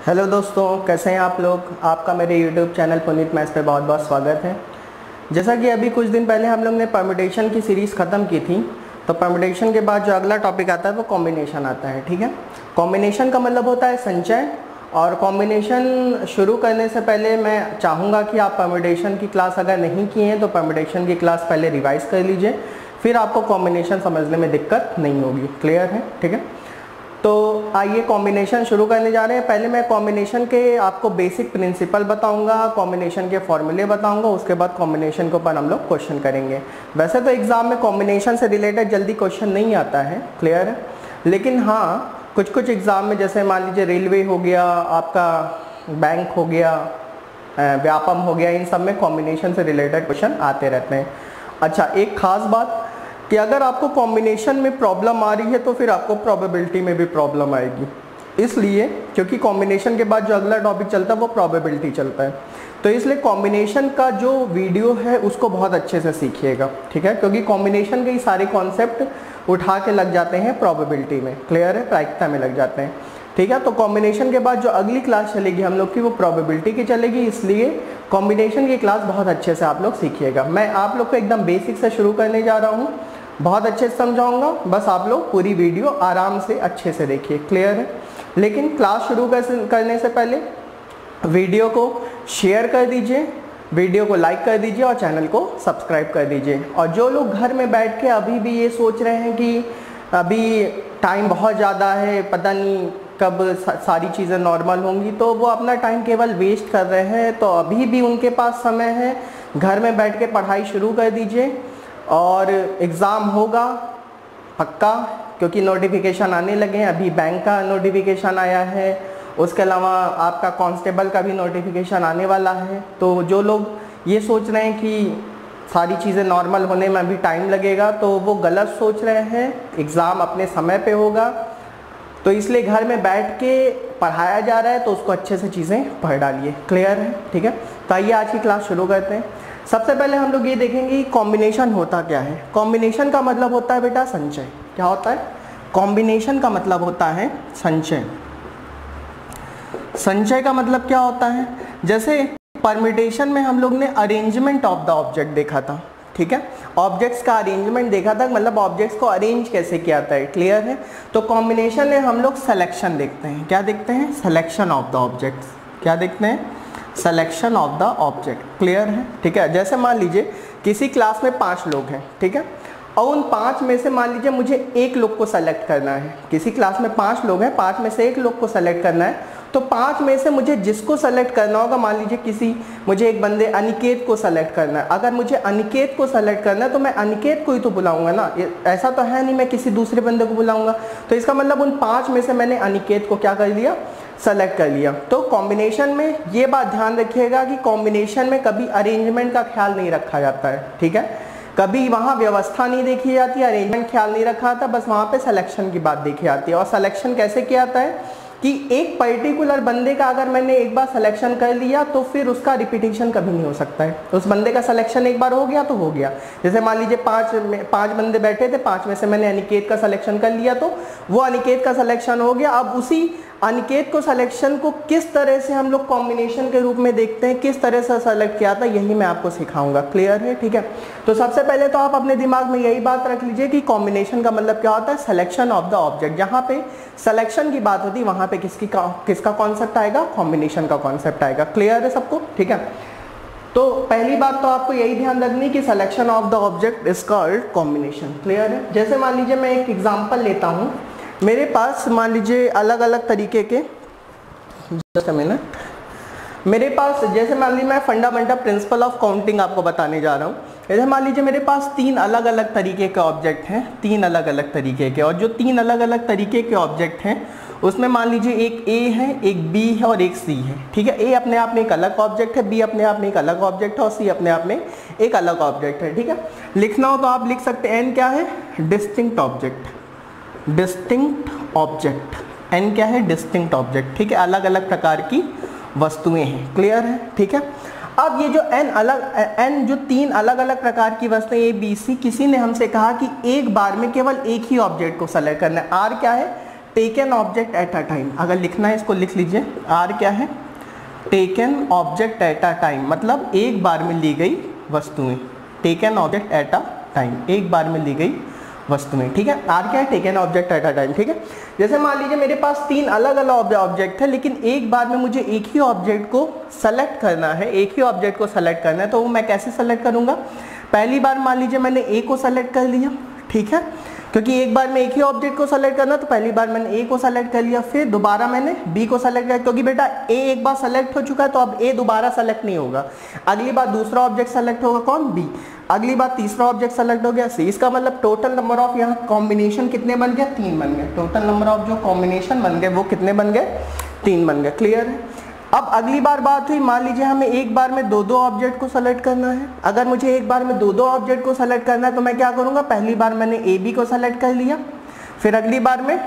Hello दोस्तों, कैसे हैं आप लोग। आपका मेरे यूट्यूब चैनल पुनीत मैथ्स पे बहुत बहुत स्वागत है। जैसा कि अभी कुछ दिन पहले हम लोग ने परम्यूटेशन की सीरीज़ ख़त्म की थी, तो परम्यूटेशन के बाद जो अगला टॉपिक आता है वो कॉम्बिनेशन आता है। ठीक है, कॉम्बिनेशन का मतलब होता है संचय। और कॉम्बिनेशन शुरू करने से पहले मैं चाहूँगा कि आप परम्यूटेशन की क्लास अगर नहीं किए हैं तो परम्यूटेशन की क्लास पहले रिवाइज़ कर लीजिए, फिर आपको कॉम्बिनेशन समझने में दिक्कत नहीं होगी। क्लियर है? ठीक है, तो आइए कॉम्बिनेशन शुरू करने जा रहे हैं। पहले मैं कॉम्बिनेशन के आपको बेसिक प्रिंसिपल बताऊंगा, कॉम्बिनेशन के फॉर्मूले बताऊंगा, उसके बाद कॉम्बिनेशन के ऊपर हम लोग क्वेश्चन करेंगे। वैसे तो एग्जाम में कॉम्बिनेशन से रिलेटेड जल्दी क्वेश्चन नहीं आता है, क्लियर है, लेकिन हाँ कुछ कुछ एग्ज़ाम में जैसे मान लीजिए रेलवे हो गया, आपका बैंक हो गया, व्यापम हो गया, इन सब में कॉम्बिनेशन से रिलेटेड क्वेश्चन आते रहते हैं। अच्छा, एक खास बात कि अगर आपको कॉम्बिनेशन में प्रॉब्लम आ रही है तो फिर आपको प्रोबेबिलिटी में भी प्रॉब्लम आएगी, इसलिए क्योंकि कॉम्बिनेशन के बाद जो अगला टॉपिक चलता है वो प्रोबेबिलिटी चलता है, तो इसलिए कॉम्बिनेशन का जो वीडियो है उसको बहुत अच्छे से सीखिएगा। ठीक है, क्योंकि कॉम्बिनेशन के ही सारे कॉन्सेप्ट उठा के लग जाते हैं प्रोबेबिलिटी में। क्लियर है, प्रायिकता में लग जाते हैं। ठीक है, तो कॉम्बिनेशन के बाद जो अगली क्लास चलेगी हम लोग की वो प्रोबेबिलिटी की चलेगी, इसलिए कॉम्बिनेशन की क्लास बहुत अच्छे से आप लोग सीखिएगा। मैं आप लोग को एकदम बेसिक से शुरू करने जा रहा हूँ, बहुत अच्छे से समझाऊंगा, बस आप लोग पूरी वीडियो आराम से अच्छे से देखिए। क्लियर है, लेकिन क्लास शुरू करने से पहले वीडियो को शेयर कर दीजिए, वीडियो को लाइक कर दीजिए और चैनल को सब्सक्राइब कर दीजिए। और जो लोग घर में बैठ के अभी भी ये सोच रहे हैं कि अभी टाइम बहुत ज़्यादा है, पता नहीं कब सारी चीज़ें नॉर्मल होंगी, तो वो अपना टाइम केवल वेस्ट कर रहे हैं। तो अभी भी उनके पास समय है, घर में बैठ के पढ़ाई शुरू कर दीजिए और एग्ज़ाम होगा पक्का, क्योंकि नोटिफिकेशन आने लगे हैं। अभी बैंक का नोटिफिकेशन आया है, उसके अलावा आपका कांस्टेबल का भी नोटिफिकेशन आने वाला है। तो जो लोग ये सोच रहे हैं कि सारी चीज़ें नॉर्मल होने में अभी टाइम लगेगा, तो वो गलत सोच रहे हैं। एग्ज़ाम अपने समय पे होगा, तो इसलिए घर में बैठ के पढ़ाया जा रहा है, तो उसको अच्छे से चीज़ें पढ़ डालिए। क्लियर है? ठीक है, तो आइए आज की क्लास शुरू करते हैं। सबसे पहले हम लोग ये देखेंगे कॉम्बिनेशन होता क्या है। कॉम्बिनेशन का मतलब होता है बेटा संचय। क्या होता है? कॉम्बिनेशन का मतलब होता है संचय। संचय का मतलब क्या होता है? जैसे परम्यूटेशन में हम लोग ने अरेंजमेंट ऑफ द ऑब्जेक्ट देखा था। ठीक है, ऑब्जेक्ट्स का अरेंजमेंट देखा था, मतलब ऑब्जेक्ट्स को अरेंज कैसे किया था। क्लियर है? तो कॉम्बिनेशन में हम लोग सिलेक्शन देखते हैं। क्या देखते हैं? Selection of the objects. क्या देखते हैं? Selection of the object. Clear है? ठीक है, जैसे मान लीजिए किसी क्लास में 5 लोग हैं, ठीक है, और उन 5 में से मान लीजिए मुझे एक लोग को सेलेक्ट करना है। किसी क्लास में 5 लोग हैं, 5 में से एक लोग को सेलेक्ट करना है, तो 5 में से मुझे जिसको सेलेक्ट करना होगा, मान लीजिए मुझे एक बंदे अनिकेत को सेलेक्ट करना है। अगर मुझे अनिकेत को सेलेक्ट करना है तो मैं अनिकेत को ही तो बुलाऊंगा ना, ऐसा तो है नहीं मैं किसी दूसरे बंदे को बुलाऊंगा। तो इसका मतलब उन 5 में से मैंने अनिकेत को क्या कर लिया? सेलेक्ट कर लिया। तो कॉम्बिनेशन में ये बात ध्यान रखिएगा कि कॉम्बिनेशन में कभी अरेंजमेंट का ख्याल नहीं रखा जाता है। ठीक है, कभी वहाँ व्यवस्था नहीं देखी जाती, अरेंजमेंट ख्याल नहीं रखा था, बस वहाँ पे सिलेक्शन की बात देखी जाती है। और सिलेक्शन कैसे किया जाता है कि एक पर्टिकुलर बंदे का अगर मैंने एक बार सिलेक्शन कर लिया तो फिर उसका रिपीटिशन कभी नहीं हो सकता है। उस बंदे का सिलेक्शन एक बार हो गया तो हो गया। जैसे मान लीजिए 5 बंदे बैठे थे, 5 में से मैंने अनिकेत का सिलेक्शन कर लिया, तो वो अनिकेत का सिलेक्शन हो गया। अब उसी अनिकेत को सिलेक्शन को किस तरह से हम लोग कॉम्बिनेशन के रूप में देखते हैं, किस तरह से सेलेक्ट किया था, यही मैं आपको सिखाऊंगा। क्लियर है? ठीक है, तो सबसे पहले तो आप अपने दिमाग में यही बात रख लीजिए कि कॉम्बिनेशन का मतलब क्या होता है? Selection of the object. जहाँ पे सिलेक्शन की बात होती है वहाँ पे किसका कॉन्सेप्ट आएगा? कॉम्बिनेशन का कॉन्सेप्ट आएगा। क्लियर है सबको? ठीक है, तो पहली बात तो आपको यही ध्यान रखनी कि selection of the object is called combination. Clear है? जैसे मान लीजिए मैं एक एग्जांपल लेता हूँ, मेरे पास मान लीजिए अलग अलग तरीके के, जस्ट अ मिनट, मेरे पास जैसे मान लीजिए मैं फंडामेंटल प्रिंसिपल ऑफ काउंटिंग आपको बताने जा रहा हूँ। जैसे मान लीजिए मेरे पास 3 अलग अलग तरीके के ऑब्जेक्ट हैं, 3 अलग अलग तरीके के, और जो 3 अलग अलग तरीके के ऑब्जेक्ट हैं उसमें मान लीजिए एक ए है, एक बी है और एक सी है। ठीक है, ए अपने आप में एक अलग ऑब्जेक्ट है, बी अपने आप में एक अलग ऑब्जेक्ट है और सी अपने आप में एक अलग ऑब्जेक्ट है। ठीक है, लिखना हो तो आप लिख सकते हैं एन क्या है? Distinct object. Distinct object, n क्या है? Distinct object. ठीक है, अलग अलग प्रकार की वस्तुएं हैं। क्लियर है? ठीक है, अब ये जो एन जो 3 अलग अलग प्रकार की वस्तुएं ए बी सी, किसी ने हमसे कहा कि एक बार में केवल एक ही ऑब्जेक्ट को सेलेक्ट करना है। आर क्या है? Take an object at a time, अगर लिखना है इसको लिख लीजिए, आर क्या है, take an object at a time, मतलब एक बार में ली गई वस्तुएं, take an object at a time, एक बार में ली गई वस्तुएं, ठीक है। आर क्या है, take an object at a time, ठीक है। जैसे मान लीजिए मेरे पास 3 अलग अलग ऑब्जेक्ट है, लेकिन एक बार में मुझे एक ही ऑब्जेक्ट को सेलेक्ट करना है, एक ही ऑब्जेक्ट को सेलेक्ट करना है, तो वो मैं कैसे सेलेक्ट करूंगा। पहली बार मान लीजिए मैंने ए को सेलेक्ट कर लिया, ठीक है, क्योंकि एक बार में एक ही ऑब्जेक्ट को सेलेक्ट करना, तो पहली बार मैंने ए को सेलेक्ट कर लिया, फिर दोबारा मैंने बी को सेलेक्ट किया, क्योंकि बेटा ए एक बार सेलेक्ट हो चुका है तो अब ए दोबारा सेलेक्ट नहीं होगा, अगली बार दूसरा ऑब्जेक्ट सेलेक्ट होगा, कौन, बी, अगली बार तीसरा ऑब्जेक्ट सेलेक्ट हो गया, सी। इसका मतलब टोटल नंबर ऑफ यहाँ कॉम्बिनेशन कितने बन गए, 3 बन गए, टोटल नंबर ऑफ जो कॉम्बिनेशन बन गए वो कितने बन गए, 3 बन गए, क्लियर है। अब अगली बार बात हुई, मान लीजिए हमें एक बार में 2-2 ऑब्जेक्ट को सेलेक्ट करना है। अगर मुझे एक बार में 2-2 ऑब्जेक्ट को सेलेक्ट करना है तो मैं क्या करूंगा, पहली बार मैंने ए बी को सेलेक्ट कर लिया, फिर अगली बार में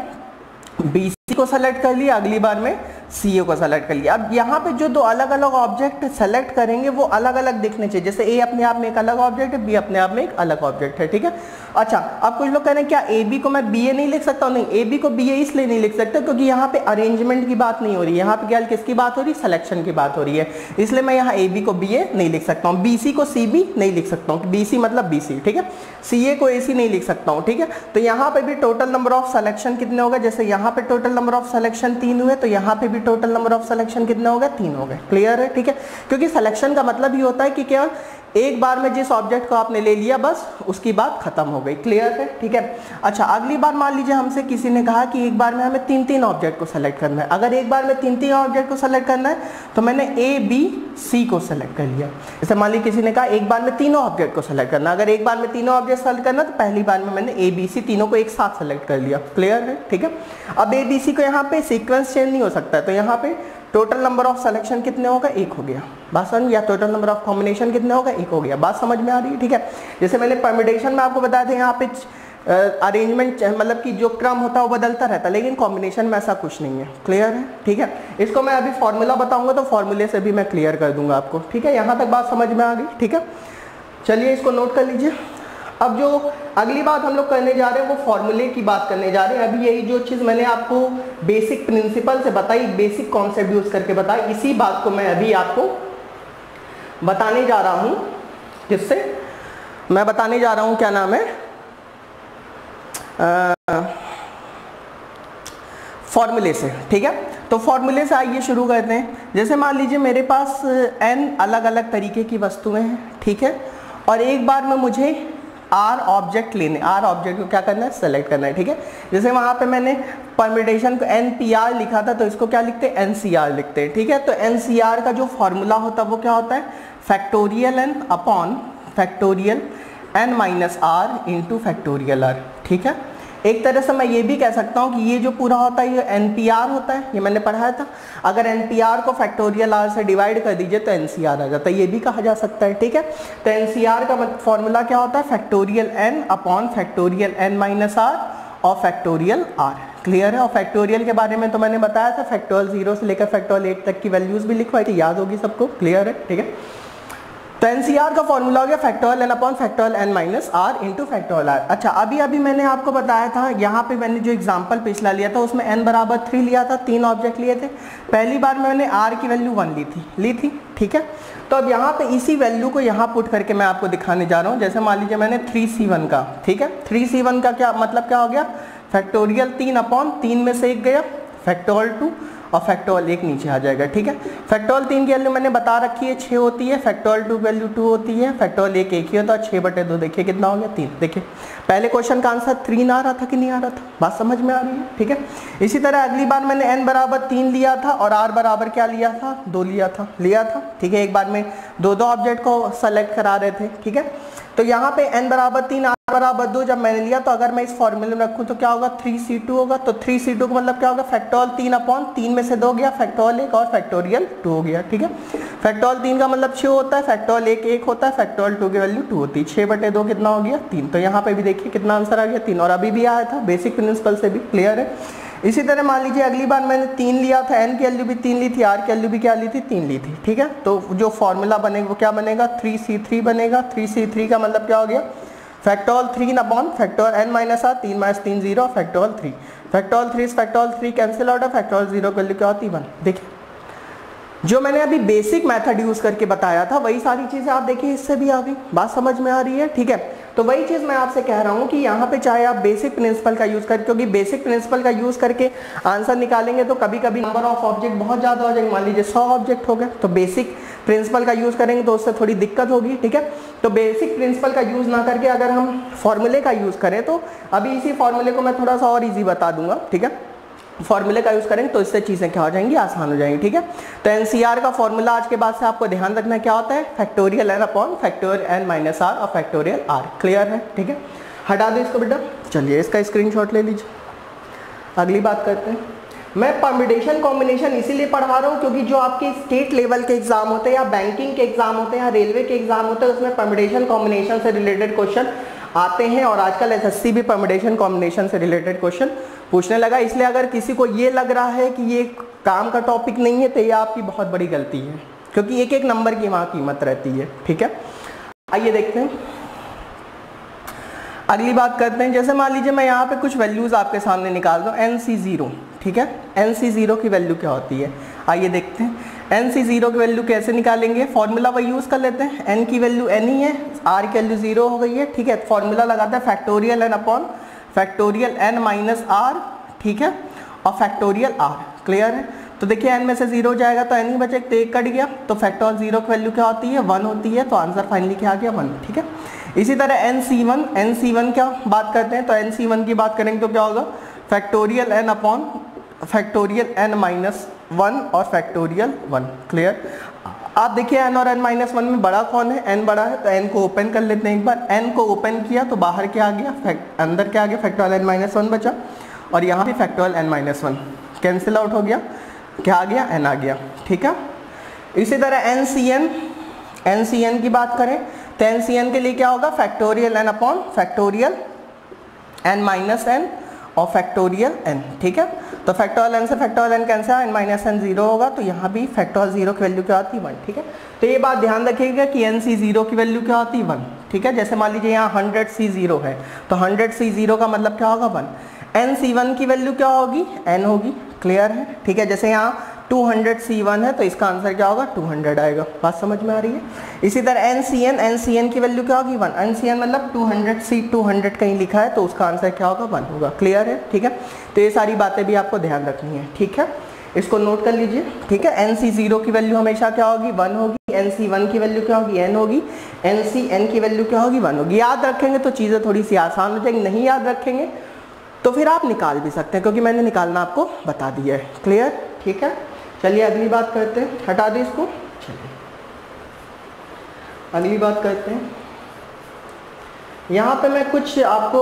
बी सी को सेलेक्ट कर लिया, अगली बार में सी ए को सेलेक्ट कर लिया। अब यहाँ पे जो 2 अलग अलग ऑब्जेक्ट सेलेक्ट करेंगे वो अलग अलग दिखने चाहिए, जैसे ए अपने आप में एक अलग ऑब्जेक्ट है, बी अपने आप में एक अलग ऑब्जेक्ट है, ठीक है। अच्छा, अब कुछ लोग कह रहे हैं क्या ए बी को मैं बी ए नहीं लिख सकता हूँ, नहीं, ए बी को बी ए इसलिए नहीं लिख सकता क्योंकि यहाँ पे अरेंजमेंट की बात नहीं हो रही है, यहाँ पे क्या किसकी बात हो रही है, सिलेक्शन की बात हो रही है, इसलिए मैं यहाँ ए बी को बी ए नहीं लिख सकता हूँ, बी सी को सी बी नहीं लिख सकता हूँ, बी सी मतलब बी सी, ठीक है, सी ए को ए सी नहीं लिख सकता हूँ, ठीक है। तो यहाँ पे भी टोटल नंबर ऑफ सिलेक्शन कितने होगा, जैसे यहाँ पे टोटल नंबर ऑफ सिलेक्शन 3 हुए, तो यहाँ पे भी टोटल नंबर ऑफ सिलेक्शन कितने हो गए, 3 हो गए, क्लियर है, ठीक है। क्योंकि सिलेक्शन का मतलब ही होता है कि क्या एक बार में जिस ऑब्जेक्ट को आपने ले लिया बस उसकी बात खत्म हो गई, क्लियर है, ठीक है। अच्छा, अगली बार मान लीजिए हमसे किसी ने कहा कि एक बार में हमें 3-3 ऑब्जेक्ट को सेलेक्ट करना है। अगर एक बार में 3-3 ऑब्जेक्ट को सेलेक्ट करना है तो मैंने ए बी सी को सेलेक्ट कर लिया। जैसे मान लीजिए किसी ने कहा एक बार में तीनों ऑब्जेक्ट को सेलेक्ट करना, अगर एक बार में तीनों ऑब्जेक्ट सेलेक्ट करना तो पहली बार में मैंने ए बी सी तीनों को एक साथ सेलेक्ट कर लिया, क्लियर है, ठीक है। अब ए बी सी को यहाँ पे सीक्वेंस चेंज नहीं हो सकता है, तो यहाँ पे टोटल नंबर ऑफ सिलेक्शन कितने होगा, 1 हो गया, बात समझ, या टोटल नंबर ऑफ कॉम्बिनेशन कितने होगा, 1 हो गया, बात समझ में आ रही है, ठीक है। जैसे मैंने परम्यूटेशन में आपको बताया था यहाँ पे अरेंजमेंट मतलब कि जो क्रम होता है वो बदलता रहता है, लेकिन कॉम्बिनेशन में ऐसा कुछ नहीं है, क्लियर है, ठीक है। इसको मैं अभी फॉर्मूला बताऊंगा तो फॉर्मूले से भी मैं क्लियर कर दूंगा आपको, ठीक है। यहाँ तक बात समझ में आ गई, ठीक है। चलिए इसको नोट कर लीजिए। अब जो अगली बात हम लोग करने जा रहे हैं वो फॉर्मूले की बात करने जा रहे हैं। अभी यही जो चीज़ मैंने आपको बेसिक प्रिंसिपल से बताई, बेसिक कॉन्सेप्ट यूज करके बताई, इसी बात को मैं अभी आपको बताने जा रहा हूं, जिससे मैं बताने जा रहा हूं क्या नाम है, फॉर्मूले से, ठीक है। तो फॉर्मूले से आइए शुरू करते हैं। जैसे मान लीजिए मेरे पास n अलग अलग तरीके की वस्तुएं हैं, ठीक है, और एक बार में मुझे आर ऑब्जेक्ट लेने, आर ऑब्जेक्ट को क्या करना है, सेलेक्ट करना है, ठीक है। जैसे वहाँ पे मैंने परम्यूटेशन को NPR लिखा था, तो इसको क्या लिखते हैं, NCR लिखते हैं, ठीक है। तो NCR का जो फॉर्मूला होता है वो क्या होता है, factorial n upon factorial n minus r into factorial r, ठीक है। एक तरह से मैं ये भी कह सकता हूँ कि ये जो पूरा होता है ये NPR होता है, ये मैंने पढ़ाया था। अगर NPR को फैक्टोरियल R से डिवाइड कर दीजिए तो NCR आ जाता है, ये भी कहा जा सकता है, ठीक है। तो NCR का फॉर्मूला क्या होता है, factorial n upon factorial n minus r और फैक्टोरियल r, क्लियर है। और फैक्टोरियल के बारे में तो मैंने बताया था, फैक्टोरियल 0 से लेकर फैक्टोरियल 8 तक की वैल्यूज भी लिखवाई थी, याद होगी सबको, क्लियर है, ठीक है। तो NCR का फॉर्मूला हो गया factorial n upon factorial n minus r into factorial r. अच्छा, अभी मैंने आपको बताया था, यहाँ पे मैंने जो एग्जांपल पिछला लिया था उसमें n बराबर 3 लिया था, 3 ऑब्जेक्ट लिए थे। पहली बार मैंने r की वैल्यू 1 ली थी, ठीक है। तो अब यहाँ पे इसी वैल्यू को यहाँ पुट करके मैं आपको दिखाने जा रहा हूँ। जैसे मान लीजिए मैंने 3C1 का, ठीक है, 3C1 का क्या मतलब क्या हो गया, फैक्टोरियल 3 अपॉन 3 में से 1 गया, फैक्टोरियल 2 और फैक्टोरियल 1 नीचे आ जाएगा, ठीक है। फैक्टोरियल 3 की वैल्यू मैंने बता रखी है 6 होती है, फैक्टोरियल 2 वैल्यू 2 होती है, फैक्टोरियल 1 ही होता है, 6/2 देखिए कितना हो गया, 3। देखिए पहले क्वेश्चन का आंसर 3 आ रहा था कि नहीं आ रहा था, बात समझ में आ रही है, ठीक है। इसी तरह अगली बार मैंने n बराबर 3 लिया था और r बराबर क्या लिया था, 2 लिया था, ठीक है। एक बार में 2 ऑब्जेक्ट को सेलेक्ट करा रहे थे, ठीक है। तो यहाँ पे n बराबर 3 r बराबर 2 जब मैंने लिया तो अगर मैं इस फॉर्मूले में रखूँ तो क्या होगा, 3C2 होगा। तो 3C2 का मतलब क्या होगा, फैक्टोरियल 3 अपॉन 3 में से 2 गया, फैक्टोरियल 1 और फैक्टोरियल 2 हो गया, ठीक है। फैक्टोरियल 3 का मतलब 6 होता है, फैक्टोरियल 1 होता है, फैक्टोरियल 2 की वैल्यू 2 होती है, 6/2 कितना हो गया, 3। तो यहाँ पे भी देखिए कितना आंसर आ गया, 3, और अभी भी आया था, बेसिक प्रिंसिपल से भी क्लियर है। इसी तरह मान लीजिए अगली बार मैंने 3 लिया था, n की वैल्यू भी 3 ली थी, r की वैल्यू भी क्या ली थी, 3 ली थी, ठीक है। तो जो फॉर्मूला बनेगा वो क्या बनेगा, 3C3 बनेगा। 3C3 का मतलब क्या हो गया, factorial 3 upon factorial n minus r, 3 - 3 0, factorial 3। Factorial 3 factorial 3 cancel out है, फैक्टोरियल 0 की वैल्यू क्या होती है 1। देखिए जो मैंने अभी बेसिक मेथड यूज करके बताया था वही सारी चीजें आप देखिए इससे भी आ गई, बात समझ में आ रही है, ठीक है। तो वही चीज मैं आपसे कह रहा हूं कि यहाँ पे चाहे आप बेसिक प्रिंसिपल का यूज करके, क्योंकि बेसिक प्रिंसिपल का यूज करके आंसर निकालेंगे तो कभी कभी नंबर ऑफ ऑब्जेक्ट बहुत ज्यादा हो जाएंगे, मान लीजिए 100 ऑब्जेक्ट हो गए, तो बेसिक प्रिंसिपल का यूज करेंगे तो उससे थोड़ी दिक्कत होगी, ठीक है। तो बेसिक प्रिंसिपल का यूज ना करके अगर हम फॉर्मूले का यूज करें, तो अभी इसी फॉर्मूले को मैं थोड़ा सा और ईजी बता दूंगा, ठीक है। फॉर्मूले का यूज करेंगे तो इससे चीजें क्या हो जाएंगी, आसान हो जाएंगी, ठीक है। तो एनसीआर का फॉर्मूला आज के बाद से आपको ध्यान रखना क्या होता है, factorial n upon factorial n minus r और फैक्टोरियल आर। क्लियर है, ठीक है। हटा दो इसको बेटा, चलिए इसका स्क्रीनशॉट ले लीजिए। अगली बात करते हैं। मैं परम्यूटेशन कॉम्बिनेशन इसीलिए पढ़ा रहा हूँ क्योंकि जो आपके स्टेट लेवल के एग्जाम होते हैं या बैंकिंग के एग्जाम होते हैं या रेलवे के एग्जाम होते हैं उसमें परम्यूटेशन कॉम्बिनेशन से रिलेटेड क्वेश्चन आते हैं, और आजकल एसएससी भी परम्यूटेशन कॉम्बिनेशन से रिलेटेड क्वेश्चन पूछने लगा। इसलिए अगर किसी को ये लग रहा है कि ये काम का टॉपिक नहीं है तो ये आपकी बहुत बड़ी गलती है, क्योंकि एक एक नंबर की वहाँ कीमत रहती है, ठीक है। आइए देखते हैं, अगली बात करते हैं। जैसे मान लीजिए मैं यहाँ पे कुछ वैल्यूज आपके सामने निकाल दूँ, NC0, ठीक है। NC0 की वैल्यू क्या होती है, आइए देखते हैं। NC0 की वैल्यू कैसे निकालेंगे, फॉर्मूला वही यूज कर लेते हैं। n की वैल्यू n ही है, r की वैल्यू 0 हो गई है, ठीक है। फॉर्मूला लगाते हैं factorial n upon factorial n minus r, ठीक है, और फैक्टोरियल r। क्लियर है। तो देखिए n में से 0 जाएगा तो n ही बचे, तो 1 कट गया, तो फैक्टोरियल 0 की वैल्यू क्या होती है 1 होती है, तो आंसर फाइनली क्या आ गया 1, ठीक है। इसी तरह NC1 क्या बात करते हैं, तो NC1 की बात करेंगे तो क्या होगा factorial n upon factorial n minus 1 और फैक्टोरियल 1। क्लियर। आप देखिए n और n माइनस 1 में बड़ा कौन है, n बड़ा है, तो n को ओपन कर लेते हैं एक बार। n को ओपन किया तो बाहर क्या आ गया, अंदर क्या आ गया, फैक्टोरियल n माइनस 1 बचा, और यहाँ भी factorial n minus 1 cancel out हो गया, क्या आ गया n आ गया, ठीक है। इसी तरह NCN की बात करें तो NCN के लिए क्या होगा factorial n upon factorial n minus n और फैक्टोरियल n, ठीक है। तो फैक्टोरियल n से factorial n cancel, n minus n 0 होगा, तो यहाँ भी फैक्टोरियल 0 की वैल्यू क्या आती है 1, ठीक है। तो ये बात ध्यान रखिएगा कि NC0 की वैल्यू क्या आती है 1, ठीक है। जैसे मान लीजिए यहाँ 100C0 है तो 100C0 का मतलब क्या होगा 1। NC1 की वैल्यू क्या होगी n होगी, क्लियर है, ठीक है। जैसे यहाँ 200C1 है तो इसका आंसर क्या होगा 200 आएगा, बात समझ में आ रही है। इसी तरह NCN की वैल्यू क्या होगी 1, NCN मतलब 200C 200 कहीं लिखा है तो उसका आंसर क्या होगा 1 होगा, क्लियर है, ठीक है। तो ये सारी बातें भी आपको ध्यान रखनी है, ठीक है, इसको नोट कर लीजिए, ठीक है। NC0 की वैल्यू हमेशा क्या होगी 1 होगी, NC1 की वैल्यू क्या होगी n होगी, NCN की वैल्यू क्या होगी 1 होगी। याद रखेंगे तो चीज़ें थोड़ी सी आसान हो जाएंगी, नहीं याद रखेंगे तो फिर आप निकाल भी सकते हैं, क्योंकि मैंने निकालना आपको बता दिया है, क्लियर, ठीक है। चलिए अगली बात करते हैं, हटा दो इसको, चलिए अगली बात करते हैं। यहाँ पे मैं कुछ आपको,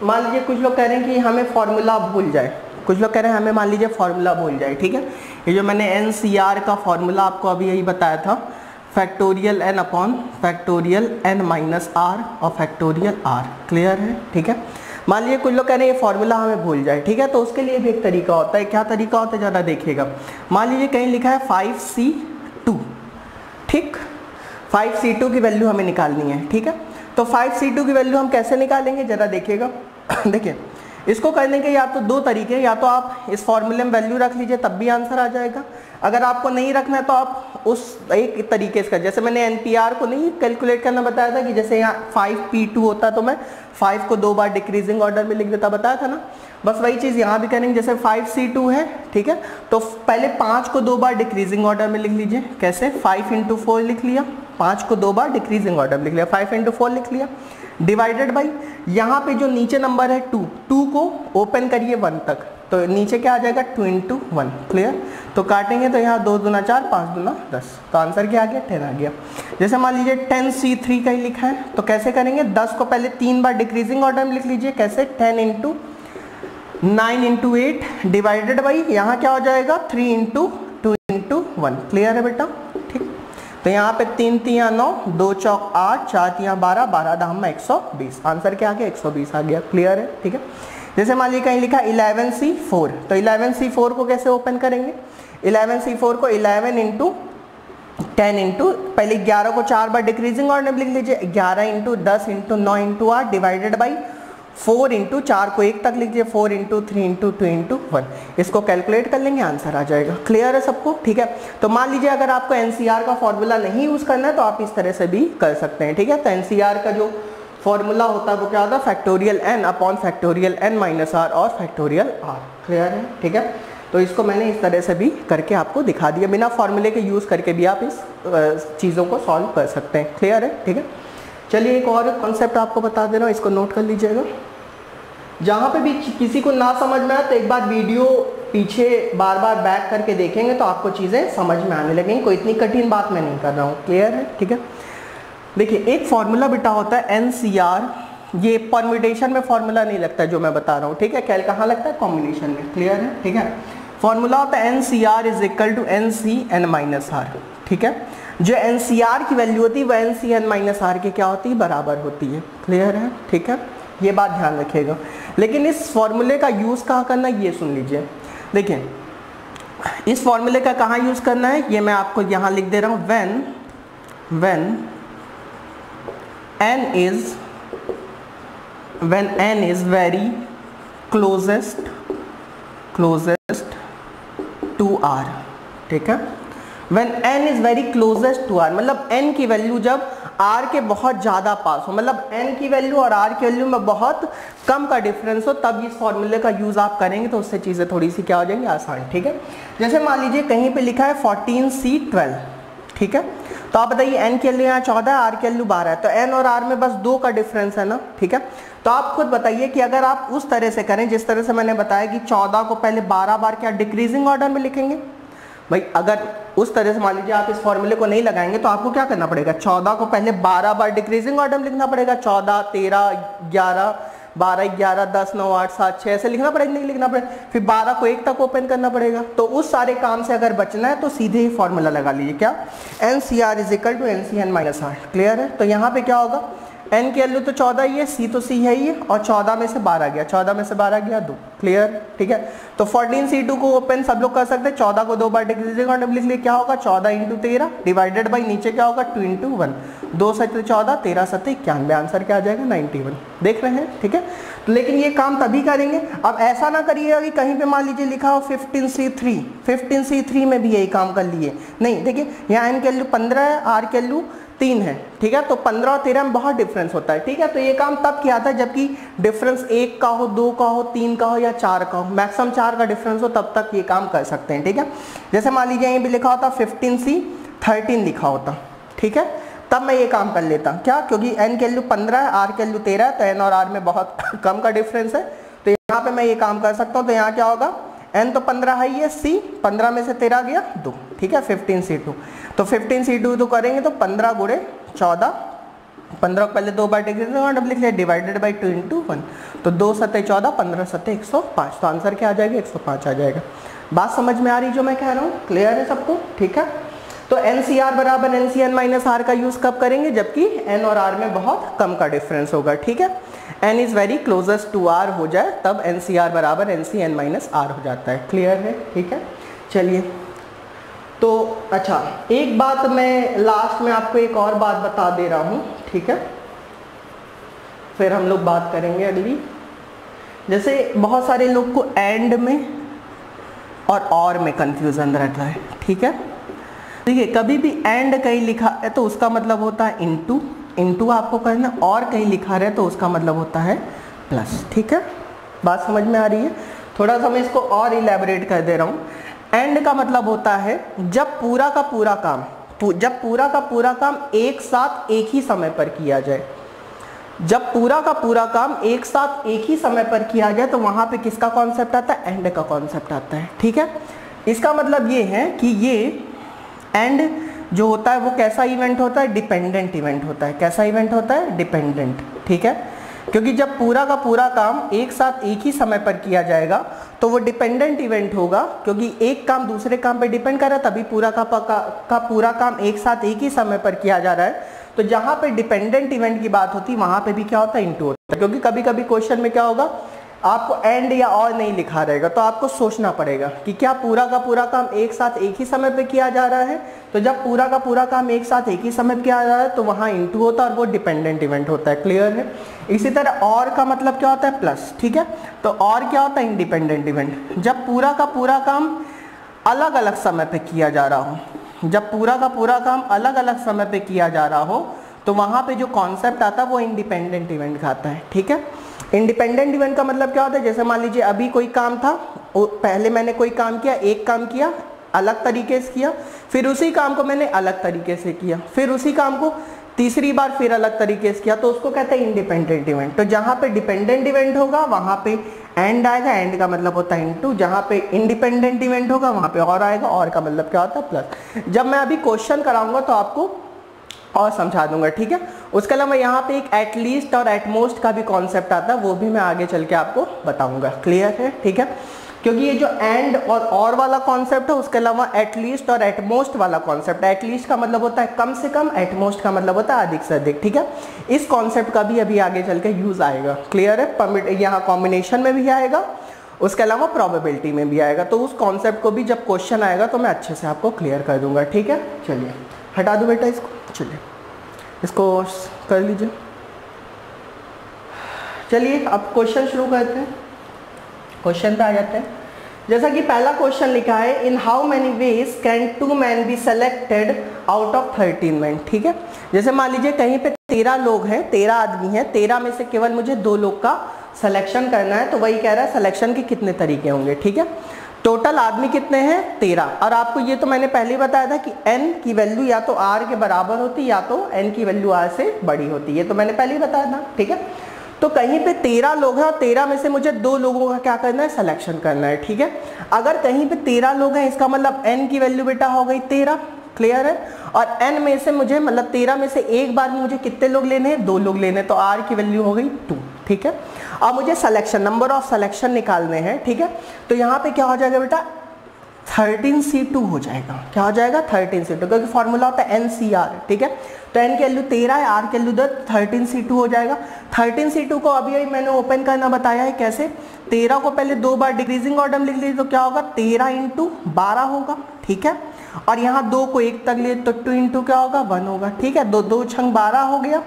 मान लीजिए कुछ लोग कह रहे हैं कि हमें फॉर्मूला भूल जाए, कुछ लोग कह रहे हैं हमें मान लीजिए फॉर्मूला भूल जाए, ठीक है। ये जो मैंने NCR का फॉर्मूला आपको अभी यही बताया था, factorial n upon factorial n minus r और फैक्टोरियल r, क्लियर है, ठीक है। मान लीजिए कुछ लोग कह रहे हैं ये फॉर्मूला हमें भूल जाए, ठीक है, तो उसके लिए भी एक तरीका होता है। क्या तरीका होता है ज़्यादा देखिएगा। मान लीजिए कहीं लिखा है 5C2, ठीक, 5C2 की वैल्यू हमें निकालनी है, ठीक है। तो 5C2 की वैल्यू हम कैसे निकालेंगे ज़रा देखिएगा। देखिए इसको करने के या तो दो तरीके, या तो आप इस फॉर्मूले में वैल्यू रख लीजिए तब भी आंसर आ जाएगा, अगर आपको नहीं रखना है तो आप उस एक तरीके से, जैसे मैंने NPR को नहीं कैलकुलेट करना बताया था कि जैसे यहाँ 5P2 होता तो मैं 5 को 2 बार डिक्रीजिंग ऑर्डर में लिख देता, बताया था ना। बस वही चीज़ यहाँ भी करेंगे, जैसे 5C2 है, ठीक है, तो पहले 5 को 2 बार डिक्रीजिंग ऑर्डर में लिख लीजिए, कैसे 5 × 4 लिख लिया, 5 को 2 बार डिक्रीजिंग ऑर्डर में लिख लिया, 5 × 4 लिख लिया, डिवाइडेड बाई यहाँ पे जो नीचे नंबर है 2 को ओपन करिए 1 तक, तो नीचे क्या आ जाएगा 2 × 1, क्लियर। तो काटेंगे तो यहाँ 2 दूना 4, 5 दूना 10, तो आंसर क्या आ गया 10 आ गया। जैसे मान लीजिए 10C3 का ही लिखा है तो कैसे करेंगे, 10 को पहले 3 बार डिक्रीजिंग ऑर्डर में लिख लीजिए, कैसे 10 × 9 × 8 डिवाइडेड बाई यहाँ क्या हो जाएगा 3 × 2 × 1, क्लियर है बेटा, ठीक। तो यहाँ पे 3 × 9, 2 चौक 8, 4 × 12, 12 दाम में 120, आंसर क्या आ गया 120 आ गया, क्लियर है, ठीक है। जैसे मान लीजिए कहीं लिखा 11C4, तो 11C4 को कैसे ओपन करेंगे, 11C4 को 11 × 10 × पहले 11 को 4 बार डिक्रीजिंग ऑर्डर में लिख लीजिए, 11 × 10 × 9 × 8 डिवाइडेड बाई 4 इंटू 4 को 1 तक लीजिए, 4 इंटू 3 इंटू 2 इंटू 1, इसको कैलकुलेट कर लेंगे, आंसर आ जाएगा। क्लियर है सबको? ठीक है। तो मान लीजिए अगर आपको एनसीआर का फॉर्मूला नहीं यूज करना है तो आप इस तरह से भी कर सकते हैं। ठीक है। तो एनसीआर का जो फॉर्मूला होता है वो क्या होता है, factorial n upon factorial n minus r और फैक्टोरियल r। क्लियर है? ठीक है। तो इसको मैंने इस तरह से भी करके आपको दिखा दिया, बिना फॉर्मूले के यूज करके भी आप इस चीज़ों को सॉल्व कर सकते हैं। क्लियर है? ठीक है। चलिए एक और कॉन्सेप्ट आपको बता दे रहा हूँ, इसको नोट कर लीजिएगा। जहाँ पे भी किसी को ना समझ में आए तो एक बार वीडियो पीछे बार बार बैक करके देखेंगे तो आपको चीज़ें समझ में आने लगेंगी। कोई इतनी कठिन बात मैं नहीं कर रहा हूँ। क्लियर है? ठीक है। देखिए एक फॉर्मूला बेटा होता है एनसीआर, ये परम्यूटेशन में फॉर्मूला नहीं लगता है जो मैं बता रहा हूँ। ठीक है। कैल कहाँ लगता है? कॉम्बिनेशन में। क्लियर है? ठीक है। फॉर्मूला होता है nCr is equal to nCn minus r. ठीक है। जो एनसीआर की वैल्यू होती है वह एनसीएन माइनस आर के क्या होती है? बराबर होती है। क्लियर है? ठीक है। ये बात ध्यान रखिएगा। लेकिन इस फॉर्मूले का यूज कहाँ करना है ये सुन लीजिए। देखिए इस फॉर्मूले का कहाँ यूज करना है ये मैं आपको यहाँ लिख दे रहा हूँ। when n is very closest to r। ठीक है। when n is very closest to r मतलब n की वैल्यू जब r के बहुत ज़्यादा पास हो, मतलब n की वैल्यू और r की वैल्यू में बहुत कम का डिफरेंस हो, तब इस फॉर्मूले का यूज़ आप करेंगे तो उससे चीज़ें थोड़ी सी क्या हो जाएंगी? आसान। ठीक है। जैसे मान लीजिए कहीं पे लिखा है 14C12। ठीक है। तो आप बताइए n की वैल्यू यहाँ 14 है, r की वैल्यू 12 है, तो n और r में बस 2 का डिफरेंस है ना। ठीक है। तो आप खुद बताइए कि अगर आप उस तरह से करें जिस तरह से मैंने बताया कि 14 को पहले 12 बार क्या डिक्रीजिंग ऑर्डर में लिखेंगे भाई, अगर उस तरह से मान लीजिए आप इस फॉर्मूले को नहीं लगाएंगे तो आपको क्या करना पड़ेगा? 14 को पहले 12 बार डिक्रीजिंग ऑर्डर में लिखना पड़ेगा। 14 13 11 12 11 10 9 8 7 6 ऐसे लिखना पड़ेगा, नहीं लिखना पड़ेगा। फिर 12 को 1 तक ओपन करना पड़ेगा। तो उस सारे काम से अगर बचना है तो सीधे ही फॉर्मूला लगा लीजिए, क्या? NCr is equal to nCn minus r. Clear है? तो यहाँ पे क्या होगा? n की वैल्यू तो 14 ही है, c तो c है ही, और 14 में से 12 गया, 14 में से 12 गया 2। क्लियर? ठीक है। तो 14C2 को ओपन सब लोग कर सकते हैं। 14 को 2 बार डिक्रीजिंग ऑर्डर में लिख लिए, क्या होगा? 14 इंटू 13 डिवाइडेड बाई नीचे क्या होगा? 2 इंटू 1, 2 7 14 13 7 91, आंसर क्या आ जाएगा? 91। देख रहे हैं? ठीक है। लेकिन ये काम तभी करेंगे, अब ऐसा ना करिएगा कि कहीं पे मान लीजिए लिखा हो 15C3, 15C3 में भी यही काम कर लिए। नहीं, देखिए यहाँ n की वैल्यू 15 है, r की वैल्यू 3 है। ठीक है। तो 15 और 13 में बहुत डिफरेंस होता है। ठीक है। तो ये काम तब किया था जबकि डिफरेंस 1 का हो, 2 का हो, 3 का हो या 4 का हो, मैक्सिमम 4 का डिफरेंस हो, तब तक ये काम कर सकते हैं। ठीक है। जैसे मान लीजिए यहीं भी लिखा होता 15C13 लिखा होता। ठीक है। तब मैं ये काम कर लेता, क्या? क्योंकि n की वैल्यू 15 है, r की वैल्यू 13 है, तो n और r में बहुत कम का डिफरेंस है, तो यहाँ पे मैं ये काम कर सकता हूँ। तो यहाँ क्या होगा? n तो 15 है, ये c 15 में से 13 गया 2। ठीक है। 15C2, तो 15C2 तो करेंगे तो 15 गुणे 14, 15 को पहले 2 बार डिक्रीजिंग लिख लिया, डिवाइडेड बाई 2 इंटू 1, तो 2 7 14 15 7 105, तो आंसर क्या आ जाएगा? 105 आ जाएगा। बात समझ में आ रही जो मैं कह रहा हूँ? क्लियर है सबको? ठीक है। तो एनसीआर बराबर एनसीएन माइनस आर का यूज कब करेंगे? जबकि n और r में बहुत कम का डिफरेंस होगा। ठीक है। n is very closest to r हो जाए तब एनसीआर बराबर एनसीएन माइनस आर हो जाता है। क्लियर है? ठीक है। चलिए तो अच्छा, एक बात मैं लास्ट में आपको एक और बात बता दे रहा हूँ। ठीक है। फिर हम लोग बात करेंगे अगली। जैसे बहुत सारे लोग को एंड में और में कंफ्यूजन रहता है। ठीक है। देखिए कभी भी एंड कहीं लिखा है तो उसका मतलब होता है इनटू, इनटू आपको करना, और कहीं लिखा रहे तो उसका मतलब होता है प्लस। ठीक है। बात समझ में आ रही है? थोड़ा सा मैं इसको और इलेबोरेट कर दे रहा हूँ। एंड का मतलब होता है जब पूरा का पूरा काम एक साथ एक ही समय पर किया जाए। जब पूरा का पूरा काम एक साथ एक ही समय पर किया जाए तो वहां पे किसका कॉन्सेप्ट आता है? एंड का कॉन्सेप्ट आता है। ठीक है। इसका मतलब ये है कि ये एंड जो होता है वो कैसा इवेंट होता है? डिपेंडेंट इवेंट होता है। कैसा इवेंट होता है? डिपेंडेंट। ठीक है। क्योंकि जब पूरा का पूरा काम एक साथ एक ही समय पर किया जाएगा तो वो डिपेंडेंट इवेंट होगा, क्योंकि एक काम दूसरे काम पे डिपेंड कर रहा है, तभी पूरा का पूरा काम एक साथ एक ही समय पर किया जा रहा है। तो जहाँ पे डिपेंडेंट इवेंट की बात होती है वहाँ पे भी क्या होता है? इनटू होता है। क्योंकि कभी कभी क्वेश्चन में क्या होगा? आपको एंड या और नहीं लिखा रहेगा, तो आपको सोचना पड़ेगा कि क्या पूरा का पूरा काम एक साथ एक ही समय पे किया जा रहा है। तो जब पूरा का पूरा काम एक साथ एक ही समय पे किया जा रहा है तो वहाँ इनटू होता है और वो डिपेंडेंट इवेंट होता है। क्लियर है। इसी तरह और का मतलब क्या होता है, प्लस। ठीक है, तो और क्या होता है, इंडिपेंडेंट इवेंट। जब पूरा का पूरा काम अलग अलग समय पे किया जा रहा हो, जब पूरा का पूरा काम अलग अलग समय पे किया जा रहा हो तो वहाँ पे जो कॉन्सेप्ट आता है वो इंडिपेंडेंट इवेंट का आता है। ठीक है, इंडिपेंडेंट इवेंट का मतलब क्या होता है, जैसे मान लीजिए अभी कोई काम था, पहले मैंने कोई काम किया, एक काम किया अलग तरीके से किया, फिर उसी काम को मैंने अलग तरीके से किया, फिर उसी काम को तीसरी बार फिर अलग तरीके से किया, तो उसको कहते हैं इंडिपेंडेंट इवेंट। तो जहाँ पे डिपेंडेंट इवेंट होगा वहाँ पे एंड आएगा, एंड का मतलब होता है इनटू। जहाँ पे इंडिपेंडेंट इवेंट होगा वहाँ पे और आएगा, और का मतलब क्या होता है, प्लस। जब मैं अभी क्वेश्चन कराऊंगा तो आपको और समझा दूंगा। ठीक है, उसके अलावा यहाँ पे एक एटलीस्ट और एटमोस्ट का भी कॉन्सेप्ट आता है, वो भी मैं आगे चल के आपको बताऊंगा। क्लियर है। ठीक है, क्योंकि ये जो एंड और वाला कॉन्सेप्ट है, उसके अलावा एटलीस्ट और एटमोस्ट वाला कॉन्सेप्ट, एटलीस्ट का मतलब होता है कम से कम, एटमोस्ट का मतलब होता है अधिक से अधिक। ठीक है, इस कॉन्सेप्ट का भी अभी आगे चल के यूज आएगा। क्लियर है, यहाँ कॉम्बिनेशन में भी आएगा, उसके अलावा प्रोबेबिलिटी में भी आएगा। तो उस कॉन्सेप्ट को भी जब क्वेश्चन आएगा तो मैं अच्छे से आपको क्लियर कर दूंगा। ठीक है, चलिए हटा दो बेटा इसको, चलिए इसको कर लीजिए। चलिए अब क्वेश्चन शुरू करते हैं, क्वेश्चन पे आ जाते हैं। जैसा कि पहला क्वेश्चन लिखा है, इन how many ways can 2 men be selected out of 13 men। ठीक है, जैसे मान लीजिए कहीं पे 13 लोग हैं, 13 आदमी हैं, 13 में से केवल मुझे 2 लोग का सिलेक्शन करना है, तो वही कह रहा है सिलेक्शन के कितने तरीके होंगे। ठीक है, टोटल आदमी कितने हैं, 13। और आपको ये तो मैंने पहले ही बताया था कि n की वैल्यू या तो r के बराबर होती या तो n की वैल्यू r से बड़ी होती है, ये तो मैंने पहले ही बताया था। ठीक है, तो कहीं पे 13 लोग हैं और 13 में से मुझे 2 लोगों का क्या करना है, सिलेक्शन करना है। ठीक है, अगर कहीं पे 13 लोग हैं इसका मतलब n की वैल्यू बेटा हो गई 13। क्लियर है, और n में से मुझे मतलब 13 में से एक बार में मुझे कितने लोग लेने हैं, 2 लोग लेने, तो r की वैल्यू हो गई 2। ठीक है, अब मुझे सिलेक्शन, नंबर ऑफ सिलेक्शन निकालने हैं। ठीक है, तो यहाँ पे क्या हो जाएगा बेटा, 13C2 हो जाएगा। क्या हो जाएगा, 13C2, क्योंकि फॉर्मूला होता है NCR। ठीक है, तो n की वैल्यू 13 है, r की वैल्यू 13C2 हो जाएगा। 13C2 को अभी मैंने ओपन करना बताया है कैसे। 13 को पहले 2 बार डिक्रीजिंग ऑर्डर में लिख लीजिए तो क्या होगा, 13 × 12 होगा। ठीक है, और यहाँ 2 को 1 तक लिए तो 2 × क्या होगा, 1 होगा। ठीक है, 2 छंग 12 हो गया,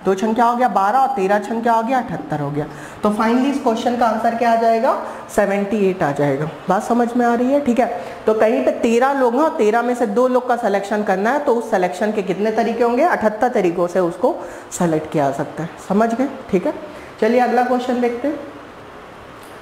2 छंग क्या हो गया 12, और 13 छंग क्या हो गया 78 हो गया। तो फाइनली इस क्वेश्चन का आंसर क्या आ जाएगा, 78 आ जाएगा। बात समझ में आ रही है। ठीक है, तो कहीं पे 13 लोग हैं और 13 में से 2 लोग का सिलेक्शन करना है, तो उस सिलेक्शन के कितने तरीके होंगे, 78 तरीकों से उसको सेलेक्ट किया जा सकता है। समझ गए। ठीक है, चलिए अगला क्वेश्चन देखते हैं।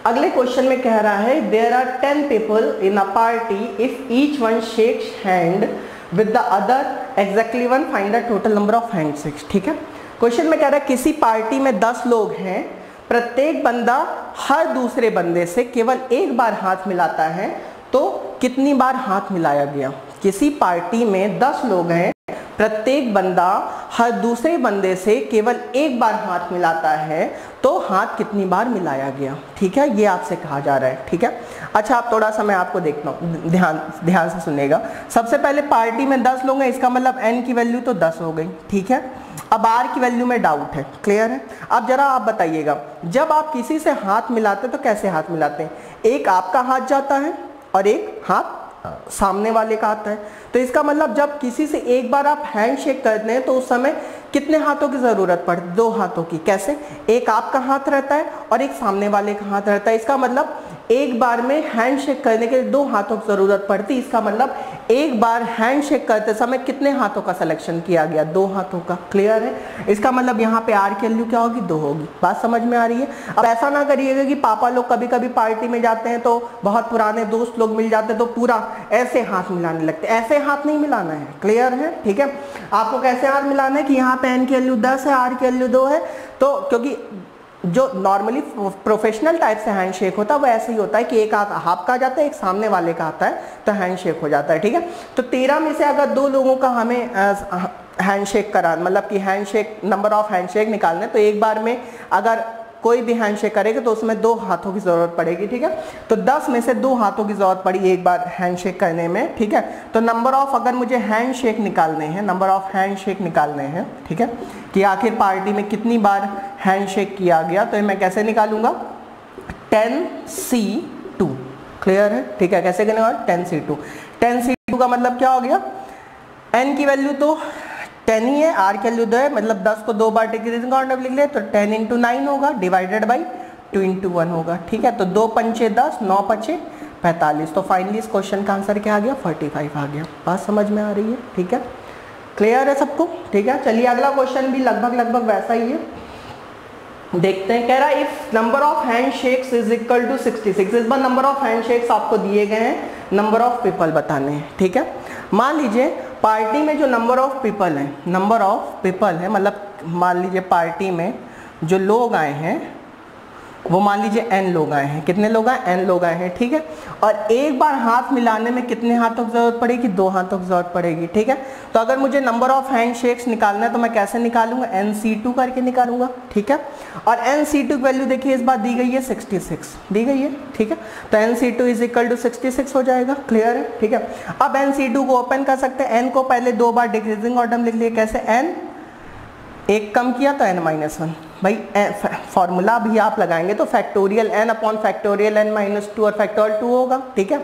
अगले क्वेश्चन में कह रहा है, there are 10 people in a party, if each one shakes hand with the other exactly one, find the total number of handshakes. ठीक है, क्वेश्चन में कह रहा है किसी पार्टी में 10 लोग हैं, प्रत्येक बंदा हर दूसरे बंदे से केवल एक बार हाथ मिलाता है, तो कितनी बार हाथ मिलाया गया। किसी पार्टी में 10 लोग हैं, प्रत्येक बंदा हर दूसरे बंदे से केवल एक बार हाथ मिलाता है, तो हाथ कितनी बार मिलाया गया। ठीक है, ये आपसे कहा जा रहा है। ठीक है, अच्छा आप थोड़ा सा मैं आपको देखता हूँ, ध्यान से सुनिएगा। सबसे पहले पार्टी में 10 लोग हैं, इसका मतलब n की वैल्यू तो 10 हो गई। ठीक है, अब r की वैल्यू में डाउट है। क्लियर है, अब जरा आप बताइएगा, जब आप किसी से हाथ मिलाते तो कैसे हाथ मिलाते हैं, एक आपका हाथ जाता है और एक हाथ सामने वाले का आता है। तो इसका मतलब जब किसी से एक बार आप हैंड शेक करते हैं तो उस समय कितने हाथों की जरूरत पड़ती है, 2 हाथों की। कैसे, एक आपका हाथ रहता है और एक सामने वाले का हाथ रहता है। इसका मतलब एक बार में हैंड शेक करने के लिए 2 हाथों की जरूरत पड़ती है। इसका मतलब एक बार हैंड शेक करते समय कितने हाथों का सिलेक्शन किया गया, 2 हाथों का। क्लियर है, इसका मतलब यहाँ पे r की वैल्यू क्या होगी, 2 होगी। बात समझ में आ रही है। अब ऐसा ना करिएगा कि पापा लोग कभी कभी पार्टी में जाते हैं तो बहुत पुराने दोस्त लोग मिल जाते हैं तो पूरा ऐसे हाथ मिलाने लगते, ऐसे हाथ नहीं मिलाना है। क्लियर है। ठीक है, आपको कैसे हाथ मिलाना है कि यहाँ पे n की वैल्यू 10 है, r की वैल्यू 2 है, तो क्योंकि जो नॉर्मली प्रोफेशनल टाइप से हैंडशेक होता है वो ऐसे ही होता है कि एक हाथ आपका जाता है, एक सामने वाले का आता है, तो हैंडशेक हो जाता है। ठीक है, तो 13 में से अगर 2 लोगों का हमें हैंडशेक करा, मतलब कि हैंडशेक नंबर ऑफ हैंडशेक निकालने, तो एक बार में अगर कोई भी हैंडशेक करेगा तो उसमें 2 हाथों की जरूरत पड़ेगी। ठीक है, तो 10 में से 2 हाथों की जरूरत पड़ी एक बार हैंडशेक करने में। ठीक है, तो नंबर ऑफ अगर मुझे हैंडशेक निकालने हैं, नंबर ऑफ हैंडशेक निकालने हैं, ठीक है, कि आखिर पार्टी में कितनी बार हैंडशेक किया गया, तो मैं कैसे निकालूंगा 10C2। क्लियर है, ठीक है। कैसे गिनेगा 10C2। 10C2 का मतलब क्या हो गया, n की वैल्यू तो 10 ही है, r की वैल्यू 2 है, मतलब 10 को 2 बार डिक्रीजिंग ऑर्डर लिख ले तो 10 × 9 होगा डिवाइडेड बाई 2 × 1 होगा, ठीक है। तो 2 पंचे 10, 9 पचे 45। तो फाइनली इस क्वेश्चन का आंसर क्या आ गया 45 आ गया। बात समझ में आ रही है, ठीक है, क्लियर है सबको, ठीक है। चलिए अगला क्वेश्चन भी लगभग वैसा ही है, देखते हैं। कह रहा है if number of handshakes is equal to 66। इस बार नंबर ऑफ हैंडशेक्स आपको दिए गए हैं, नंबर ऑफ पीपल बताने हैं, ठीक है। मान लीजिए पार्टी में जो नंबर ऑफ पीपल है, नंबर ऑफ पीपल है मतलब मान लीजिए पार्टी में जो लोग आए हैं वो मान लीजिए n लोग आए हैं। कितने लोग आए, n लोग आए हैं, ठीक है। और एक बार हाथ मिलाने में कितने हाथों की जरूरत पड़ेगी, 2 हाथों की जरूरत पड़ेगी, ठीक है। तो अगर मुझे नंबर ऑफ हैंडशेक्स निकालना है तो मैं कैसे निकालूंगा, NC2 करके निकालूंगा, ठीक है। और NC2 की वैल्यू देखिए इस बार दी गई है 66 दी गई है, ठीक है। तो NC2 इज इक्वल टू 66 हो जाएगा, क्लियर है, ठीक है। अब NC2 को ओपन कर सकते हैं, n को पहले 2 बार डिक्रीजिंग ऑर्डर लिख लिए, कैसे, n एक कम किया तो n-1 भाई, फॉर्मूला भी आप लगाएंगे तो factorial n upon factorial n-2 और फैक्टोरियल 2 होगा, ठीक है।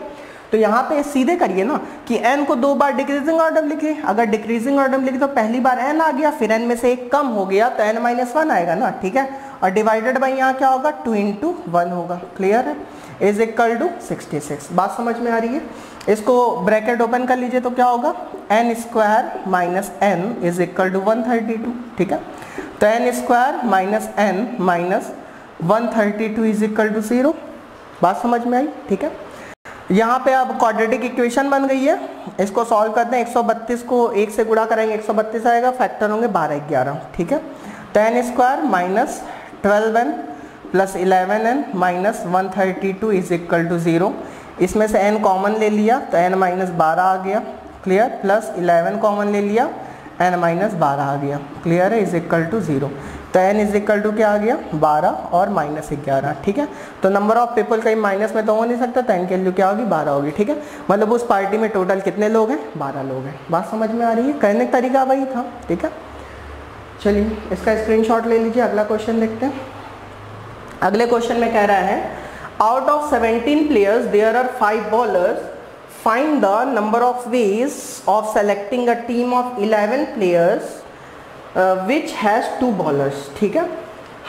तो यहाँ पे सीधे करिए ना कि n को 2 बार डिक्रीजिंग ऑर्डर लिखिए, अगर डिक्रीजिंग ऑर्डर लिखे तो पहली बार n आ गया, फिर n में से एक कम हो गया तो n-1 आएगा ना, ठीक है। और डिवाइडेड बाई यहाँ क्या होगा 2 × 1 होगा, क्लियर है, इज इक्वल टू 66। बात समझ में आ रही है। इसको ब्रैकेट ओपन कर लीजिए तो क्या होगा, n² minus n is equal to 132, ठीक है। तो n² minus n minus 132 is equal to 0। बात समझ में आई, ठीक है। यहाँ पे अब क्वाड्रेटिक इक्वेशन बन गई है, इसको सॉल्व करते हैं। 132 को 1 से गुणा करेंगे 132 आएगा, फैक्टर होंगे 12 11, ठीक है। तो n² minus 12n plus 11n minus 132 is equal to 0। इसमें से n कॉमन ले लिया तो n-12 आ गया, क्लियर, प्लस 11 कॉमन ले लिया n-12 आ गया, क्लियर है, इज इक्वल टू 0। तो n इज इक्वल टू क्या आ गया 12 और माइनस 11, ठीक है। तो नंबर ऑफ पीपल कहीं माइनस में तो हो नहीं सकता, तो n की वैल्यू क्या होगी 12 होगी, ठीक है। मतलब उस पार्टी में टोटल कितने लोग हैं, 12 लोग हैं। बात समझ में आ रही है, कहने का तरीका वही था, ठीक है। चलिए इसका स्क्रीनशॉट ले लीजिए, अगला क्वेश्चन देखते हैं। अगले क्वेश्चन में कह रहा है out of 17 players there are 5 bowlers, find the number of ways of selecting a team of 11 players which has 2 bowlers, ठीक है।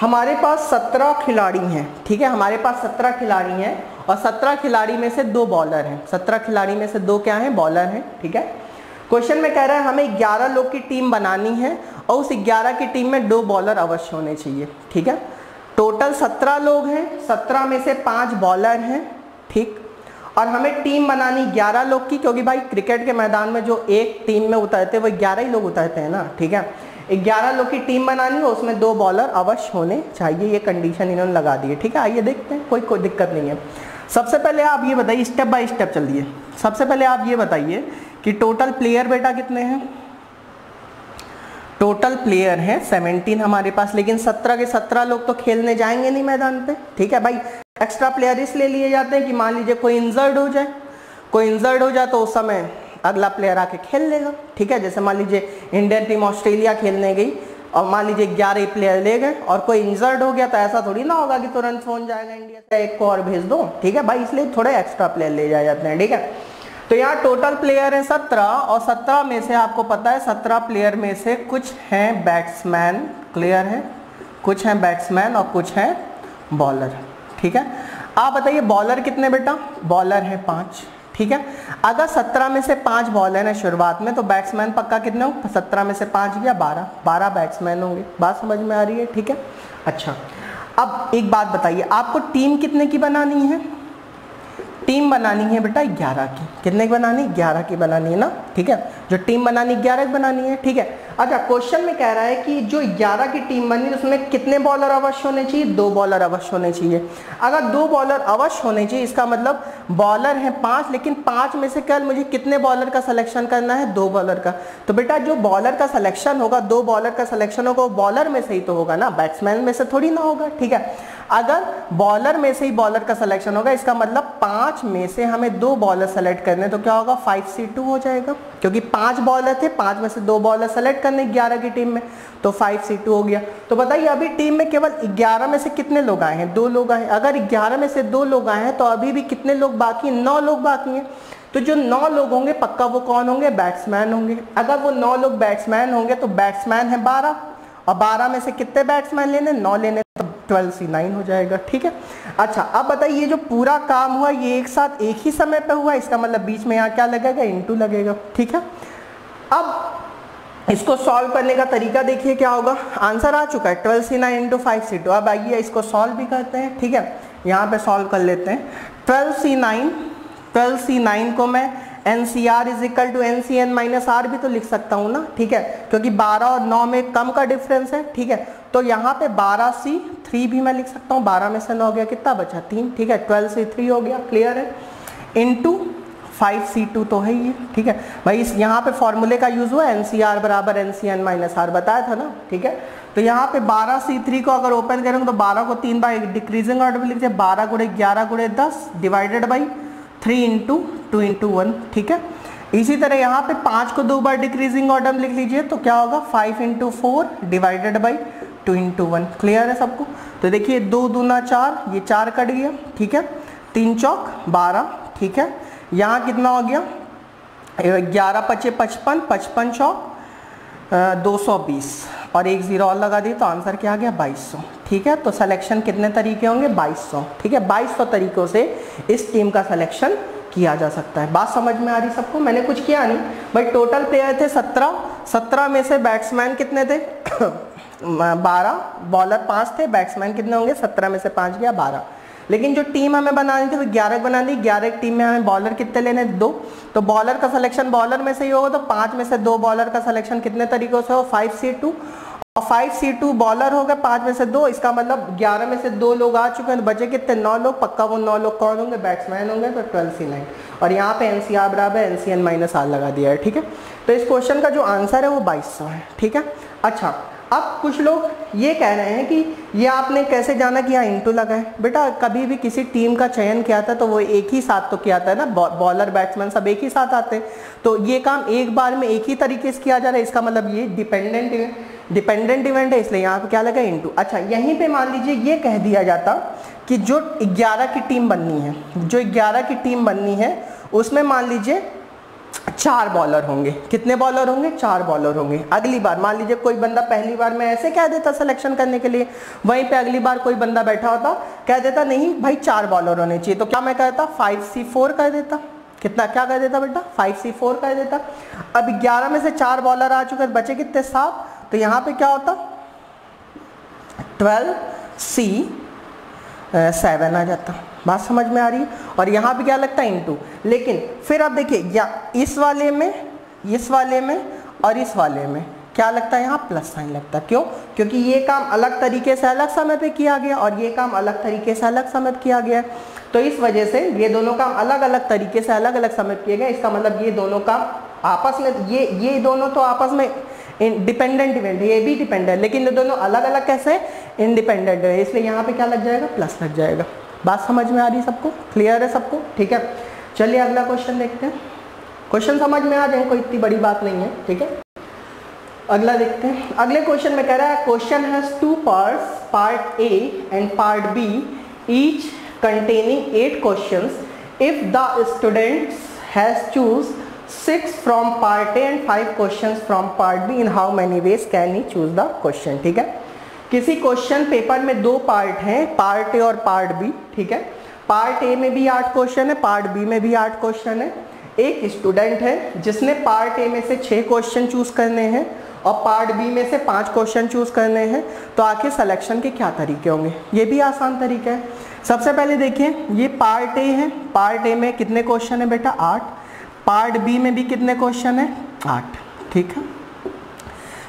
हमारे पास 17 खिलाड़ी हैं, ठीक है, हमारे पास 17 खिलाड़ी हैं और 17 खिलाड़ी में से 2 बॉलर हैं, 17 खिलाड़ी में से 2 क्या हैं, बॉलर हैं, ठीक है। क्वेश्चन में कह रहा है हमें 11 लोग की टीम बनानी है और उस 11 की टीम में 2 बॉलर अवश्य होने चाहिए, ठीक है। टोटल 17 लोग हैं, 17 में से 5 बॉलर हैं, ठीक। और हमें टीम बनानी 11 लोग की, क्योंकि भाई क्रिकेट के मैदान में जो एक टीम में उतरते हैं वो 11 ही लोग उतरते हैं ना, ठीक है। 11 लोग की टीम बनानी है, उसमें 2 बॉलर अवश्य होने चाहिए, ये कंडीशन इन्होंने लगा दी है, ठीक है। आइए देखते हैं, कोई दिक्कत नहीं है। सबसे पहले आप ये बताइए, स्टेप बाय स्टेप चलिए। सबसे पहले आप ये बताइए कि टोटल प्लेयर बेटा कितने हैं। टोटल प्लेयर हैं 17 हमारे पास, लेकिन 17 के 17 लोग तो खेलने जाएंगे नहीं मैदान पे, ठीक है भाई। एक्स्ट्रा प्लेयर इसलिए लिए जाते हैं कि मान लीजिए कोई इंजर्ड हो जाए, तो उस समय अगला प्लेयर आके खेल लेगा, ठीक है। जैसे मान लीजिए इंडियन टीम ऑस्ट्रेलिया खेलने गई और मान लीजिए 11 प्लेयर ले गए और कोई इंजर्ड हो गया, तो ऐसा थोड़ी ना होगा कि तुरंत फोन जाएगा इंडिया से एक को और भेज दो, ठीक है भाई। इसलिए थोड़े एक्स्ट्रा प्लेयर ले जाए जाते हैं, ठीक है। तो यहाँ टोटल प्लेयर है 17 और 17 में से आपको पता है 17 प्लेयर में से कुछ हैं बैट्समैन, क्लियर है, कुछ हैं बैट्समैन और कुछ हैं बॉलर, ठीक है। आप बताइए बॉलर कितने बेटा, बॉलर है 5, ठीक है। अगर 17 में से 5 बॉलर हैं शुरुआत में तो बैट्समैन पक्का कितने होंगे, 17 में से 5 गया 12 बैट्समैन होंगे। बात समझ में आ रही है, ठीक है। अच्छा अब एक बात बताइए, आपको टीम कितने की बनानी है, टीम बनानी है बेटा 11 की। कितने की बनानी, 11 की बनानी है ना, ठीक है। जो टीम बनानी 11 की बनानी है, ठीक है। अच्छा क्वेश्चन में कह रहा है कि जो 11 की टीम बनी उसमें कितने बॉलर अवश्य होने चाहिए, 2 बॉलर अवश्य होने चाहिए। अगर 2 बॉलर अवश्य होने चाहिए इसका मतलब बॉलर हैं 5, लेकिन 5 में से कल मुझे कितने बॉलर का सिलेक्शन करना है, 2 बॉलर का। तो बेटा जो बॉलर का सिलेक्शन होगा, 2 बॉलर का सिलेक्शन होगा, वो बॉलर में से ही तो होगा ना, बैट्समैन में से थोड़ी ना होगा, ठीक है। अगर बॉलर में से ही बॉलर का सिलेक्शन होगा, इसका मतलब 5 में से हमें 2 बॉलर सेलेक्ट करने, तो क्या होगा 5C2 हो जाएगा, क्योंकि 5 बॉलर थे, 5 में से 2 बॉलर सेलेक्ट करने 11 की टीम में, तो 5C2 हो गया। तो बताइए अभी टीम में केवल 11 में से कितने लोग आए हैं, 2 लोग आए। अगर 11 में से 2 लोग आए हैं तो अभी भी कितने लोग बाकी, 9 लोग बाकी हैं। तो जो 9 लोग होंगे पक्का वो कौन होंगे, बैट्समैन होंगे। अगर वो 9 लोग बैट्समैन होंगे तो बैट्समैन है 12, और 12 में से कितने बैट्समैन लेने, 9 लेने, तो 12C9 हो जाएगा। ठीक है। अच्छा अब बताइए ये जो पूरा काम हुआ ये एक साथ एक ही समय पे हुआ, इसका मतलब बीच में यहाँ क्या लगेगा, इनटू लगेगा। ठीक है। अब इसको सॉल्व करने का तरीका देखिए क्या होगा। आंसर आ चुका है 12C9 इंटू 5C2। अब आइए इसको सॉल्व भी करते हैं। ठीक है, यहाँ पे सॉल्व कर लेते हैं। 12C9 को मैं NCR is equal to NCN माइनस R भी तो लिख सकता हूँ ना। ठीक है, क्योंकि 12 और 9 में कम का डिफरेंस है। ठीक है, तो यहाँ पे 12C3 भी मैं लिख सकता हूँ। 12 में से 9 गया, कितना बचा, 3। ठीक है, 12C3 हो गया, क्लियर है। इंटू 5C2 तो है ये। ठीक है भाई, इस यहाँ पे फॉर्मूले का यूज हुआ, NCR बराबर NCN माइनस R बताया था ना। ठीक है, तो यहाँ पे 12C3 को अगर ओपन करेंगे तो 12 को 3 बार डिक्रीजिंग ऑर्डर में लिखते हैं, 12 गुणे 11 गुणे 10 डिवाइडेड बाई 3 इंटू 2 इंटू 1। ठीक है, इसी तरह यहाँ पे 5 को 2 बार डिक्रीजिंग ऑर्डर में लिख लीजिए, तो क्या होगा 5 into 4 divided by 2 into 1। Clear है सबको। तो देखिए 2 दूना 4, ये 4 कट गया। ठीक है, 3 चौक 12। ठीक है, यहाँ कितना हो गया, 11 पचे 55, 55 चौक 220, और 1 0 और लगा दिए, तो आंसर क्या आ गया 2200। ठीक है, तो सिलेक्शन कितने तरीके होंगे, 2200। ठीक है, 2200 तरीकों से इस टीम का सिलेक्शन किया जा सकता है। बात समझ में आ रही सबको। मैंने कुछ किया नहीं भाई, टोटल प्लेयर थे 17 में से बैट्समैन कितने थे 12, बॉलर 5 थे, बैट्समैन कितने होंगे 17 में से 5 गया 12। लेकिन जो टीम हमें बनानी थी वो 11 बना दी। 11 टीम में हमें बॉलर कितने लेने, 2। तो बॉलर का सिलेक्शन बॉलर में से ही होगा, तो 5 में से 2 बॉलर का सिलेक्शन कितने तरीकों से हो, 5C2, और 5C2 बॉलर हो गए, 5 में से 2, इसका मतलब 11 में से 2 लोग आ चुके हैं, तो बचे कितने 9 लोग। पक्का वो 9 लोग कौन होंगे, बैट्समैन होंगे, तो 12C9। और यहाँ पे NCR बराबर NCN माइनस R लगा दिया है। ठीक है, तो इस क्वेश्चन का जो आंसर है वो 2200 है। ठीक है। अच्छा अब कुछ लोग ये कह रहे हैं कि ये आपने कैसे जाना कि यहाँ इंटू लगा है। बेटा कभी भी किसी टीम का चयन किया था तो वो एक ही साथ तो किया था ना, बॉलर बैट्समैन सब एक ही साथ आते हैं, तो ये काम एक बार में एक ही तरीके से किया जा रहा है, इसका मतलब ये डिपेंडेंट इवेंट है, इसलिए यहाँ पे क्या लगा इंटू। अच्छा यहीं पे मान लीजिए ये कह दिया जाता कि जो 11 की टीम बननी है, जो 11 की टीम बननी है उसमें मान लीजिए 4 बॉलर होंगे। कितने बॉलर होंगे, 4 बॉलर होंगे। अगली बार मान लीजिए कोई बंदा पहली बार में ऐसे कह देता सिलेक्शन करने के लिए, वहीं पे अगली बार कोई बंदा बैठा होता कह देता नहीं भाई 4 बॉलर होने चाहिए, तो क्या मैं कहता 5C4 कह देता। कितना क्या कह देता बेटा, 5C4 कह देता। अब 11 में से 4 बॉलर आ चुके, बचे कितने 7, तो यहाँ पे क्या होता 12C7 आ जाता। बात समझ में आ रही है। और यहाँ पे क्या लगता है इंटू। लेकिन फिर अब देखिए या इस वाले में और इस वाले में क्या लगता है, यहाँ प्लस साइन लगता है। क्यों, क्योंकि ये काम अलग तरीके से अलग समय पे किया गया और ये काम अलग तरीके से अलग समय पे किया गया, तो इस वजह से ये दोनों काम अलग अलग तरीके से अलग अलग समय किए गए। इसका मतलब ये दोनों काम आपस में, ये दोनों तो आपस में डिपेंडेंट इवेंट है, ये भी डिपेंडेंट, लेकिन ये दोनों अलग अलग कैसे इंडिपेंडेंट है, इसलिए यहाँ पे क्या लग जाएगा, प्लस लग जाएगा। बात समझ में आ रही है सबको, क्लियर है सबको। ठीक है, चलिए अगला क्वेश्चन देखते हैं। क्वेश्चन समझ में आ जाए, कोई इतनी बड़ी बात नहीं है। ठीक है, अगला देखते हैं। अगले क्वेश्चन में कह रहा है question has 2 parts, part A and part B, each containing 8 questions. If the students has choose 6 from part A and 5 questions from part B, in how many ways can he choose the question. ठीक है, किसी question paper में 2 part हैं, part A और part B. ठीक है, part A में भी 8 क्वेश्चन है, पार्ट बी में भी 8 क्वेश्चन है। एक स्टूडेंट है जिसने पार्ट ए में से 6 क्वेश्चन चूज करने हैं और पार्ट बी में से 5 क्वेश्चन चूज करने हैं, तो आखिर सिलेक्शन के क्या तरीके होंगे। ये भी आसान तरीका है। सबसे पहले देखिए ये पार्ट ए है, पार्ट ए में कितने क्वेश्चन है बेटा 8, पार्ट बी में भी कितने क्वेश्चन है 8। ठीक है,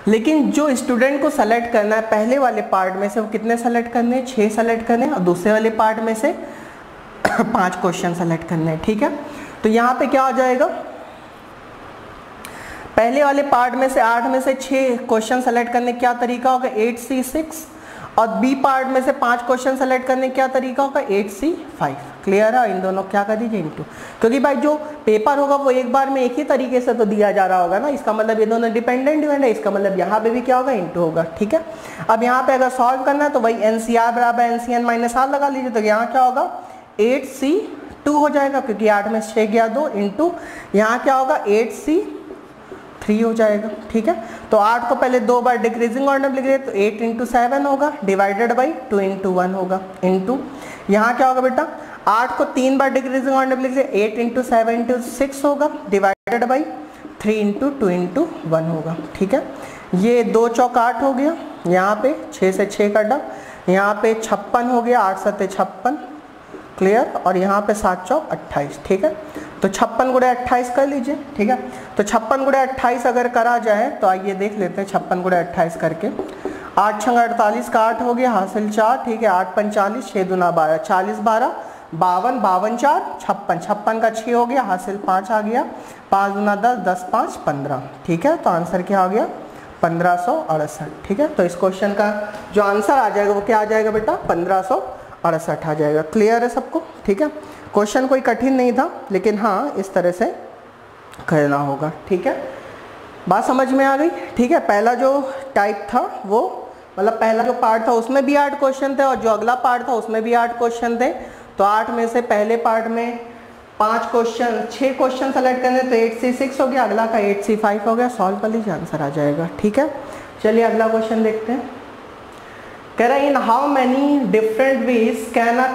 लेकिन जो स्टूडेंट को सेलेक्ट करना है पहले वाले पार्ट में से वो कितने सेलेक्ट करने हैं, 6 सेलेक्ट करने हैं, और दूसरे वाले पार्ट में से 5 क्वेश्चन सेलेक्ट करने हैं। ठीक है, तो यहाँ पे क्या हो जाएगा, पहले वाले पार्ट में से 8 में से 6 क्वेश्चन सेलेक्ट करने क्या तरीका होगा, 8C6, और बी पार्ट में से 5 क्वेश्चन सेलेक्ट करने क्या तरीका होगा, 8C5। क्लियर है, इन दोनों क्या कर दीजिए इनटू, क्योंकि भाई जो पेपर होगा वो एक बार में एक ही तरीके से तो दिया जा रहा होगा ना, इसका मतलब ये दोनों डिपेंडेंट है, इसका मतलब यहाँ पे भी क्या होगा, इनटू होगा। ठीक है, अब यहाँ पे अगर सॉल्व करना है तो वही NCR बराबर NCN माइनस R लगा लीजिए, तो यहाँ क्या होगा 8C2 हो जाएगा, क्योंकि 8 में 6 गया 2 इंटू यहाँ क्या होगा 8C3 हो जाएगा। ठीक है, तो 8 को पहले 2 बार डिक्रीजिंग ऑर्डर लिख रहे तो 8 इंटू 7 होगा, डिवाइडेड बाई 2 इंटू 1 होगा, इंटू यहाँ क्या होगा बेटा, 8 को 3 बार डिक्रीजिंग ऑर्डर लिख रहे 8 इंटू 7 इंटू 6 होगा, डिवाइडेड बाई 3 इंटू 2 इंटू 1 होगा। ठीक है, ये 2 चौक 8 हो गया, यहाँ पे 6 से 6 कटा, यहाँ पे 56 हो गया, 8 सत्ते 56। क्लियर, और यहाँ पे 7 चौक 28। ठीक है, तो 56 गुणे 28 कर लीजिए। ठीक है, तो 56 गुणे 28 अगर करा जाए तो आइए देख लेते हैं 56 गुणे 28 करके। 8 छंग 48 का 8 हो गया, हासिल 4। ठीक है, 8 पंच 40, 6 दूना 12, 40 12 52, 52 4 56, 56 का 6 हो गया, हासिल 5 आ गया, 5 दूना 10, 10 5 15। ठीक है, तो आंसर क्या हो गया 1568। ठीक है, तो इस क्वेश्चन का जो आंसर आ जाएगा वो क्या आ जाएगा बेटा 1568 आ जाएगा। क्लियर है सबको। ठीक है, क्वेश्चन कोई कठिन नहीं था, लेकिन हाँ इस तरह से करना होगा। ठीक है, बात समझ में आ गई। ठीक है, पहला जो टाइप था वो मतलब पहला जो पार्ट था उसमें भी 8 क्वेश्चन थे, और जो अगला पार्ट था उसमें भी 8 क्वेश्चन थे। तो 8 में से पहले पार्ट में 6 क्वेश्चन सेलेक्ट करने, तो 8C6 हो गया, अगला का 8C5 हो गया। सॉल्व कर लीजिए, आंसर आ जाएगा। ठीक है, चलिए अगला क्वेश्चन देखते हैं। कह रहा है in how many different ways can a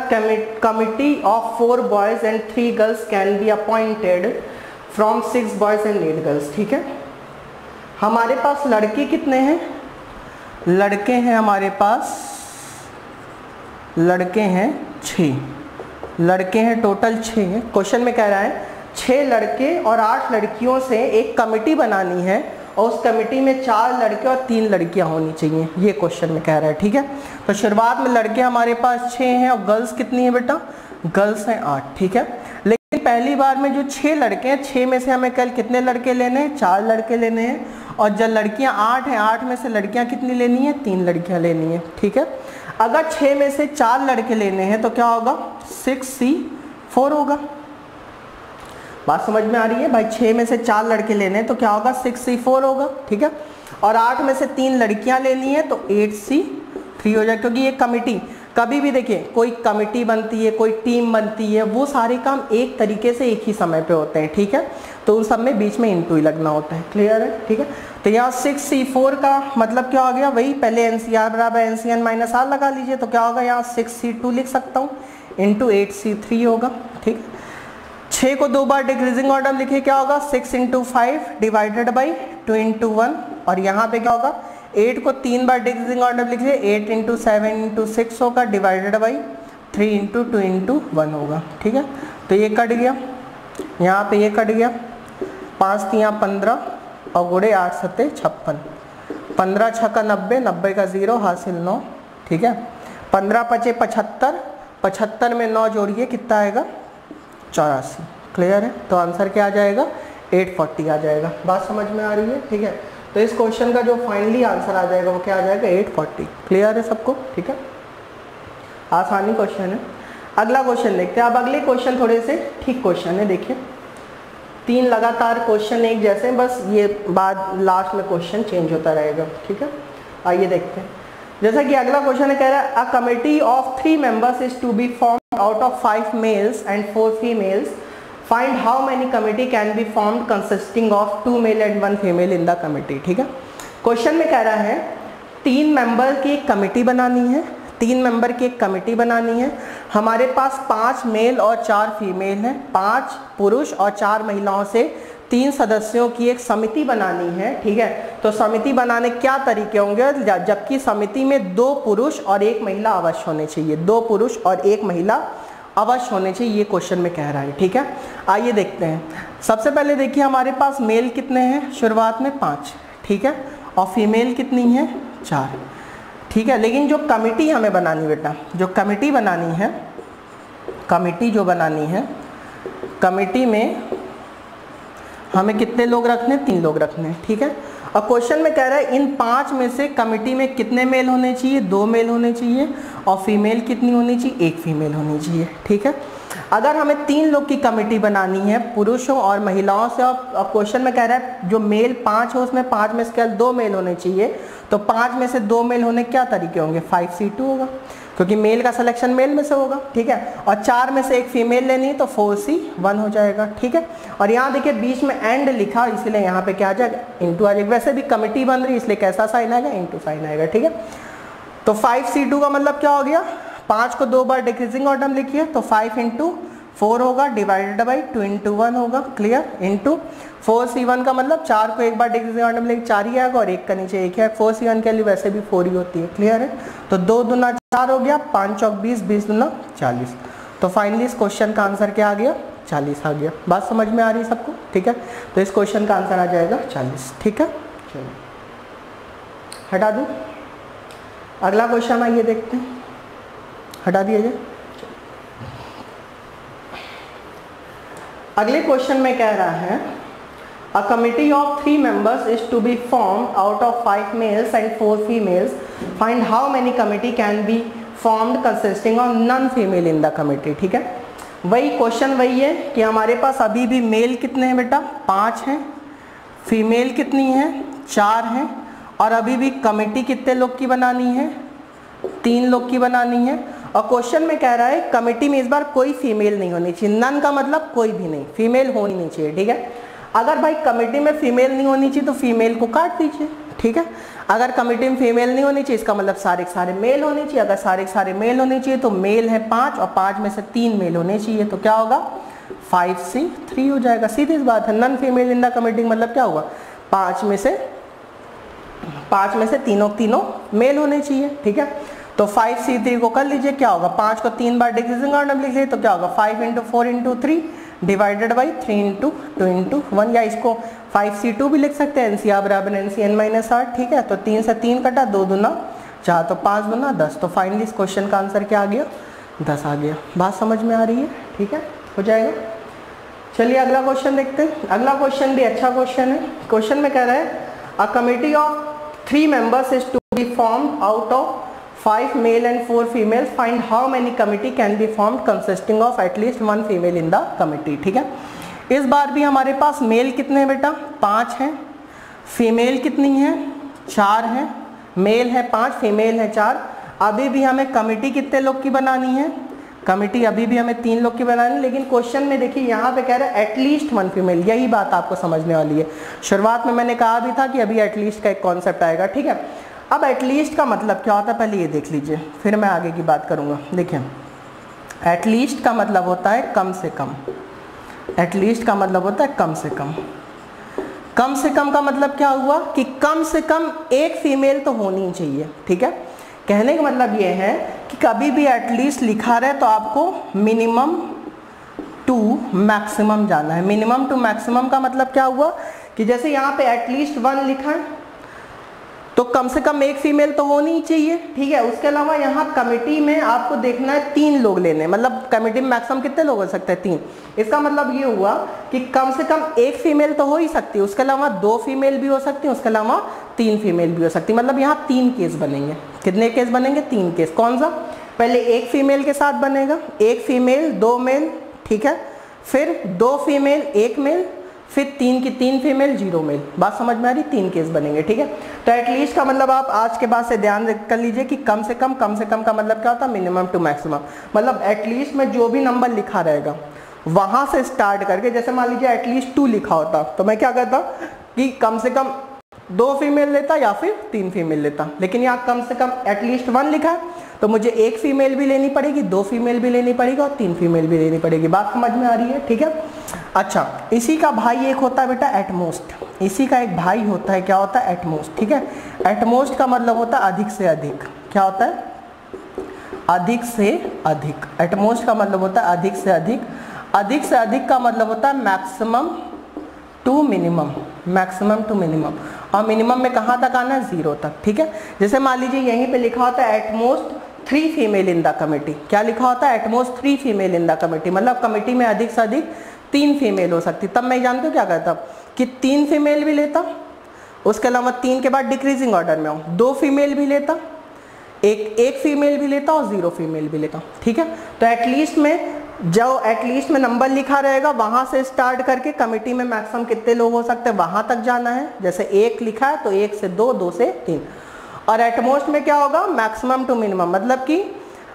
committee of 4 boys and 3 girls can be appointed from 6 boys and 8 girls. ठीक है, हमारे पास लड़के कितने हैं, लड़के हैं हमारे पास, लड़के हैं 6 लड़के हैं, टोटल 6 हैं। क्वेश्चन में कह रहा है 6 लड़के और 8 लड़कियों से एक कमिटी बनानी है, और उस कमेटी में 4 लड़के और 3 लड़कियां होनी चाहिए, ये क्वेश्चन में कह रहा है। ठीक है, तो शुरुआत में लड़के हमारे पास 6 हैं, और गर्ल्स कितनी है बेटा, गर्ल्स हैं 8। ठीक है, लेकिन पहली बार में जो 6 लड़के हैं, 6 में से हमें कल कितने लड़के लेने हैं, 4 लड़के लेने हैं, और जब लड़कियां 8 हैं, 8 में से लड़कियां कितनी लेनी है, 3 लड़कियां लेनी है। ठीक है, अगर 6 में से 4 लड़के लेने हैं तो क्या होगा 6C4 होगा। बात समझ में आ रही है भाई, 6 में से 4 लड़के लेने हैं तो क्या होगा 6C4 होगा। ठीक है, और 8 में से 3 लड़कियां लेनी है तो 8C3 हो जाए, क्योंकि ये कमिटी कभी भी देखिए कोई कमिटी बनती है, कोई टीम बनती है, वो सारे काम एक तरीके से एक ही समय पे होते हैं। ठीक है, तो उन सब में बीच में इंटू ही लगना होता है। क्लियर है। ठीक है, तो यहाँ 6C4 का मतलब क्या हो गया, वही पहले NCR बराबर NCN माइनस R लगा लीजिए, तो क्या होगा यहाँ 6C2 लिख सकता हूँ, इंटू 8C3 होगा। ठीक है, 6 को 2 बार डिक्रीजिंग ऑर्डर लिखे, क्या होगा 6 इंटू 5 डिवाइडेड बाई 2 इंटू 1, और यहाँ पे क्या होगा 8 को 3 बार डिक्रीजिंग ऑर्डर लिखे, 8 इंटू 7 इंटू 6 होगा, डिवाइडेड बाई 3 इंटू 2 इंटू 1 होगा। ठीक है, तो ये कट गया, यहाँ पे ये कट गया, 5 3 15 और गुड़े 8 सत्ते 56, 15 6 90, 90 का 0 हासिल 9। ठीक है, 15 पचे 75, 75 में 9 जोड़िए कितना आएगा 84। क्लियर है, तो आंसर क्या आ जाएगा 840 आ जाएगा। बात समझ में आ रही है। ठीक है, तो इस क्वेश्चन का जो फाइनली आंसर आ जाएगा वो क्या आ जाएगा 840। क्लियर है सबको। ठीक है, आसानी क्वेश्चन है। अगला क्वेश्चन देखते हैं। अब अगले क्वेश्चन थोड़े से ठीक क्वेश्चन है। देखिए 3 लगातार क्वेश्चन एक जैसे, बस ये बाद लास्ट में क्वेश्चन चेंज होता रहेगा। ठीक है, आइए देखते हैं। जैसा कि अगला क्वेश्चन है, कह रहा है a committee of 3 members is to be formed out of 5 males and 4 females. Find how many committee can be formed consisting of 2 male and 1 female in the committee. ठीक है, क्वेश्चन में कह रहा है 3 मेंबर की एक कमिटी बनानी है, 3 मेंबर की एक कमिटी बनानी है। हमारे पास 5 मेल और 4 फीमेल हैं, 5 पुरुष और 4 महिलाओं से 3 सदस्यों की एक समिति बनानी है। ठीक है, तो समिति बनाने क्या तरीके होंगे, जबकि समिति में 2 पुरुष और 1 महिला अवश्य होने चाहिए, 2 पुरुष और 1 महिला अवश्य होने चाहिए, ये क्वेश्चन में कह रहा है। ठीक है, आइए देखते हैं। सबसे पहले देखिए हमारे पास मेल कितने हैं, शुरुआत में 5। ठीक है, और फीमेल कितनी है 4। ठीक है, लेकिन जो कमिटी हमें बनानी बेटा, जो कमिटी बनानी है, कमिटी जो बनानी है, कमिटी में हमें कितने लोग रखने, 3 लोग रखने, ठीक है। और क्वेश्चन में कह रहा है इन 5 में से कमिटी में कितने मेल होने चाहिए, 2 मेल होने चाहिए, और फीमेल कितनी होनी चाहिए, 1 फीमेल होनी चाहिए, ठीक है। अगर हमें 3 लोग की कमेटी बनानी है, पुरुषों और महिलाओं से, और क्वेश्चन में कह रहा है जो मेल 5 हो उसमें 5 में से केवल 2 मेल होने चाहिए, तो 5 में से 2 मेल होने क्या तरीके होंगे, 5C2 होगा, क्योंकि मेल का सिलेक्शन मेल में से होगा, ठीक है। और 4 में से 1 फीमेल लेनी है तो 4C1 हो जाएगा, ठीक है। और यहाँ देखिए बीच में एंड लिखा, इसीलिए यहाँ पे क्या आ जाएगा, इंटू आ जाएगा। वैसे भी कमिटी बन रही है इसलिए कैसा साइन आएगा, इंटू साइन आएगा, ठीक है। तो 5C2 का मतलब क्या हो गया, 5 को 2 बार डिक्रीजिंग ऑर्डर में लिखिए तो 5 × 4 होगा, डिवाइडेड बाई 2 × 1 होगा, क्लियर, इंटू 4C1 का मतलब 4 को 1 बार डिक्रीजिंग ऑर्डर में लेके 4 ही आएगा, और 1 का नीचे 1 है। 4C1 के लिए वैसे भी 4 ही होती है, क्लियर है। तो 2 दूना 4 हो गया, 5 चौक 20, 20 दूना 40। तो फाइनली इस क्वेश्चन का आंसर क्या आ गया, 40 आ गया। बात समझ में आ रही है सबको, ठीक है। तो इस क्वेश्चन का आंसर आ जाएगा 40, ठीक है। चलो हटा दूँ, अगला क्वेश्चन आइए देखते हैं, हटा दिया जाए। अगले क्वेश्चन में कह रहा है a committee of 3 members is to be formed out of 5 males and 4 females. Find how many committee can be formed consisting of none female in the committee, ठीक है। वही क्वेश्चन वही है कि हमारे पास अभी भी मेल कितने हैं बेटा, 5 हैं, फीमेल कितनी हैं, 4 हैं, और अभी भी कमिटी कितने लोग की बनानी है, 3 लोग की बनानी है। और क्वेश्चन में कह रहा है कमेटी में इस बार कोई फीमेल नहीं होनी चाहिए, नन का मतलब कोई भी नहीं, फीमेल होनी नहीं चाहिए, ठीक है। अगर भाई कमेटी में फीमेल नहीं होनी चाहिए तो फीमेल को काट दीजिए, ठीक है। अगर कमेटी में फीमेल नहीं होनी चाहिए इसका मतलब सारे के सारे मेल होने चाहिए, अगर सारे के सारे मेल होने चाहिए तो मेल है 5 और 5 में से 3 मेल होने चाहिए, तो क्या होगा 5C3 हो जाएगा। सीधी सी बात है, none female in the committee मतलब क्या होगा, 5 में से तीनों मेल होने चाहिए, ठीक है। तो 5C3 को कर लीजिए, क्या होगा, 5 को 3 बार डिक्रीजिंग ऑर्डर में लिख लीजिए तो क्या होगा 5 × 4 × 3 डिवाइडेड बाई 3 × 2 × 1, या इसको 5C2 भी लिख सकते हैं, NCR बराबर NCn-8, ठीक है। तो 3 से 3 कटा, 2 दूना 4, तो 5 दूना 10। तो फाइनली इस क्वेश्चन का आंसर क्या आ गया, 10 आ गया। बात समझ में आ रही है, ठीक है, हो जाएगा। चलिए अगला क्वेश्चन देखते हैं। अगला क्वेश्चन भी अच्छा क्वेश्चन है। क्वेश्चन में कह रहा है a committee of 3 members is to be formed out of 5 male and 4 females. Find how many committee can be formed consisting of at least 1 female in the committee, ठीक है। इस बार भी हमारे पास मेल कितने हैं बेटा, 5 हैं, फीमेल कितनी हैं, 4 हैं, मेल है 5, फीमेल है 4। अभी भी हमें कमिटी कितने लोग की बनानी है, कमिटी अभी भी हमें 3 लोग की बनानी है, लेकिन क्वेश्चन में देखिए यहाँ पे कह रहा है एटलीस्ट 1 फीमेल। यही बात आपको समझने वाली है। शुरुआत में मैंने कहा भी था कि अभी एटलीस्ट का एक कॉन्सेप्ट आएगा, ठीक है। अब एटलीस्ट का मतलब क्या होता है पहले ये देख लीजिए, फिर मैं आगे की बात करूँगा। देखिए एटलीस्ट का मतलब होता है कम से कम, एटलीस्ट का मतलब होता है कम से कम। कम से कम का मतलब क्या हुआ कि कम से कम 1 फीमेल तो होनी चाहिए, ठीक है। कहने का मतलब ये है कि कभी भी एटलीस्ट लिखा रहे तो आपको मिनिमम टू मैक्सिमम जाना है। मिनिमम टू मैक्सिमम का मतलब क्या हुआ कि जैसे यहाँ पे एटलीस्ट 1 लिखा है तो कम से कम 1 फीमेल तो होनी ही चाहिए, ठीक है। उसके अलावा यहाँ कमेटी में आपको देखना है 3 लोग लेने, मतलब कमेटी में मैक्सिमम कितने लोग हो सकते हैं, 3। इसका मतलब ये हुआ कि कम से कम 1 फीमेल तो हो ही सकती है, उसके अलावा 2 फीमेल भी हो सकती है, उसके अलावा 3 फीमेल भी हो सकती है। मतलब यहाँ 3 केस बनेंगे। कितने केस बनेंगे, 3 केस। कौन सा, पहले 1 फीमेल के साथ बनेगा, 1 फीमेल 2 मेल, ठीक है। फिर 2 फीमेल 1 मेल, फिर 3 की 3 फीमेल 0 मेल। बात समझ में आ रही, 3 केस बनेंगे, ठीक है। तो एटलीस्ट का मतलब आप आज के बाद से ध्यान कर लीजिए कि कम से कम का मतलब क्या होता है, मिनिमम टू मैक्सिमम। मतलब एटलीस्ट में जो भी नंबर लिखा रहेगा वहां से स्टार्ट करके, जैसे मान लीजिए एटलीस्ट 2 लिखा होता तो मैं क्या करता कि कम से कम 2 फीमेल लेता या फिर 3 फीमेल लेता, लेकिन यहाँ कम से कम एटलीस्ट 1 लिखा है तो मुझे 1 फीमेल भी लेनी पड़ेगी, 2 फीमेल भी लेनी पड़ेगी और 3 फीमेल भी लेनी पड़ेगी। बात समझ में आ रही है, ठीक है। अच्छा, इसी का भाई एक होता है बेटा एटमोस्ट, इसी का एक भाई होता है, क्या होता है, एटमोस्ट, ठीक है। एटमोस्ट का मतलब होता है अधिक से अधिक। क्या होता है, अधिक से अधिक। एटमोस्ट का मतलब होता है अधिक से अधिक। अधिक से अधिक का मतलब होता है maximum to minimum, maximum to minimum. और मिनिमम में कहाँ तक आना है, 0 तक, ठीक है। जैसे मान लीजिए यहीं पे लिखा होता है at most 3 female in the committee. क्या लिखा होता है, at most 3 female in the committee, मतलब कमेटी में अधिक से अधिक 3 फीमेल हो सकती। तब मैं जानती हूँ क्या करता, कि 3 फीमेल भी लेता, उसके अलावा 3 के बाद डिक्रीजिंग ऑर्डर में आऊँ 2 फीमेल भी लेता, एक फीमेल भी लेता और 0 फीमेल भी लेता। ठीक है, तो एटलीस्ट में जो एटलीस्ट में नंबर लिखा रहेगा वहां से स्टार्ट करके कमिटी में मैक्सिमम कितने लोग हो सकते हैं वहां तक जाना है। जैसे 1 लिखा है तो 1 से 2, 2 से 3, और एटमोस्ट में क्या होगा, मैक्सिमम टू मिनिमम, मतलब कि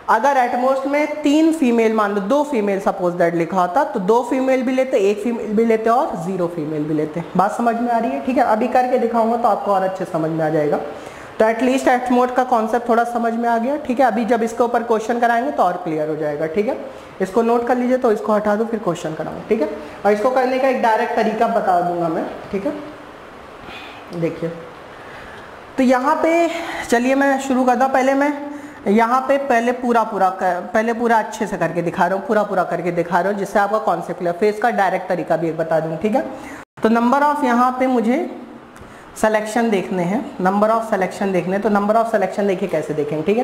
अगर एटमोस्ट में 3 फीमेल मान लो, 2 फीमेल सपोज दैट लिखा होता तो 2 फीमेल भी लेते, 1 फीमेल भी लेते और 0 फीमेल भी लेते। बात समझ में आ रही है? ठीक है, अभी करके दिखाऊंगा तो आपको और अच्छे समझ में आ जाएगा। तो एटलीस्ट एटमोस्ट का कॉन्सेप्ट थोड़ा समझ में आ गया। ठीक है, अभी जब इसके ऊपर क्वेश्चन कराएंगे तो और क्लियर हो जाएगा। ठीक है, इसको नोट कर लीजिए, तो इसको हटा दो, फिर क्वेश्चन कराऊंगा। ठीक है, और इसको करने का एक डायरेक्ट तरीका बता दूंगा मैं। ठीक है, देखिए, तो यहाँ पे चलिए मैं शुरू करता हूँ। पहले मैं यहाँ पे पहले पूरा अच्छे से करके दिखा रहा हूँ, पूरा करके दिखा रहा हूँ, जिससे आपका कॉन्सेप्ट क्लियर। फिर इसका डायरेक्ट तरीका भी एक बता दूँ। ठीक है, तो नंबर ऑफ यहाँ पे मुझे सिलेक्शन देखने हैं, नंबर ऑफ सिलेक्शन देखने, तो नंबर ऑफ सिलेक्शन देखिए कैसे देखेंगे। ठीक है,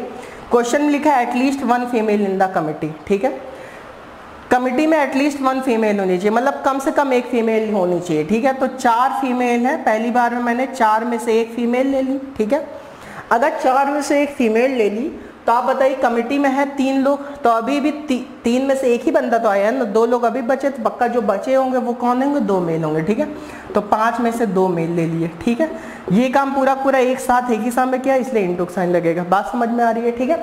क्वेश्चन में लिखा है at least 1 female in the committee. ठीक है, कमिटी में एटलीस्ट 1 फीमेल होनी चाहिए, मतलब कम से कम 1 फीमेल होनी चाहिए। ठीक है, तो 4 फीमेल है, पहली बार में मैंने 4 में से 1 फीमेल ले ली। ठीक है, अगर 4 में से 1 फीमेल ले ली तो आप बताइए कमिटी में है 3 लोग, तो अभी भी 3 में से 1 ही बंदा तो आया है ना, 2 लोग अभी बचे, तो पक्का जो बचे होंगे वो कौन होंगे, 2 मेल होंगे। ठीक है, तो 5 में से 2 मेल ले लिए। ठीक है, ये काम पूरा एक साथ एक ही समय किया, इसलिए इंटू साइन लगेगा। बात समझ में आ रही है? ठीक है,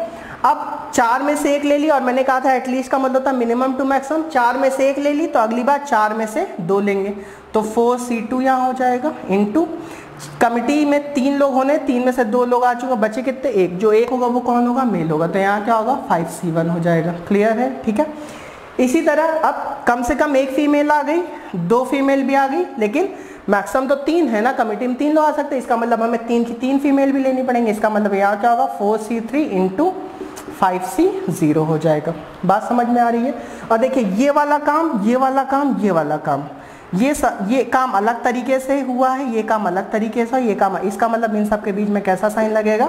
अब 4 में से 1 ले ली, और मैंने कहा था एटलीस्ट का मतलब था मिनिमम टू मैक्सिमम। 4 में से 1 ले ली, तो अगली बार 4 में से 2 लेंगे, तो 4C2 यहाँ हो जाएगा, इंटू कमिटी में 3 लोग होने, 3 में से 2 लोग आ चुके, बचे कितने, 1, जो 1 होगा वो कौन होगा, मेल होगा, तो यहाँ क्या होगा, 5C1 हो जाएगा। क्लियर है? ठीक है, इसी तरह अब कम से कम 1 फीमेल आ गई, 2 फीमेल भी आ गई, लेकिन मैक्सिमम तो 3 है ना, कमिटी में 3 लोग आ सकते हैं, इसका मतलब हमें 3 की 3 फीमेल भी लेनी पड़ेंगे। इसका मतलब यहाँ क्या होगा, 4C3 इंटू 5C0 हो जाएगा। बात समझ में आ रही है? और देखिए ये वाला काम, ये वाला काम, ये वाला काम, ये काम अलग तरीके से हुआ है, ये काम अलग तरीके से, ये काम, इसका मतलब इन सब के बीच में कैसा साइन लगेगा,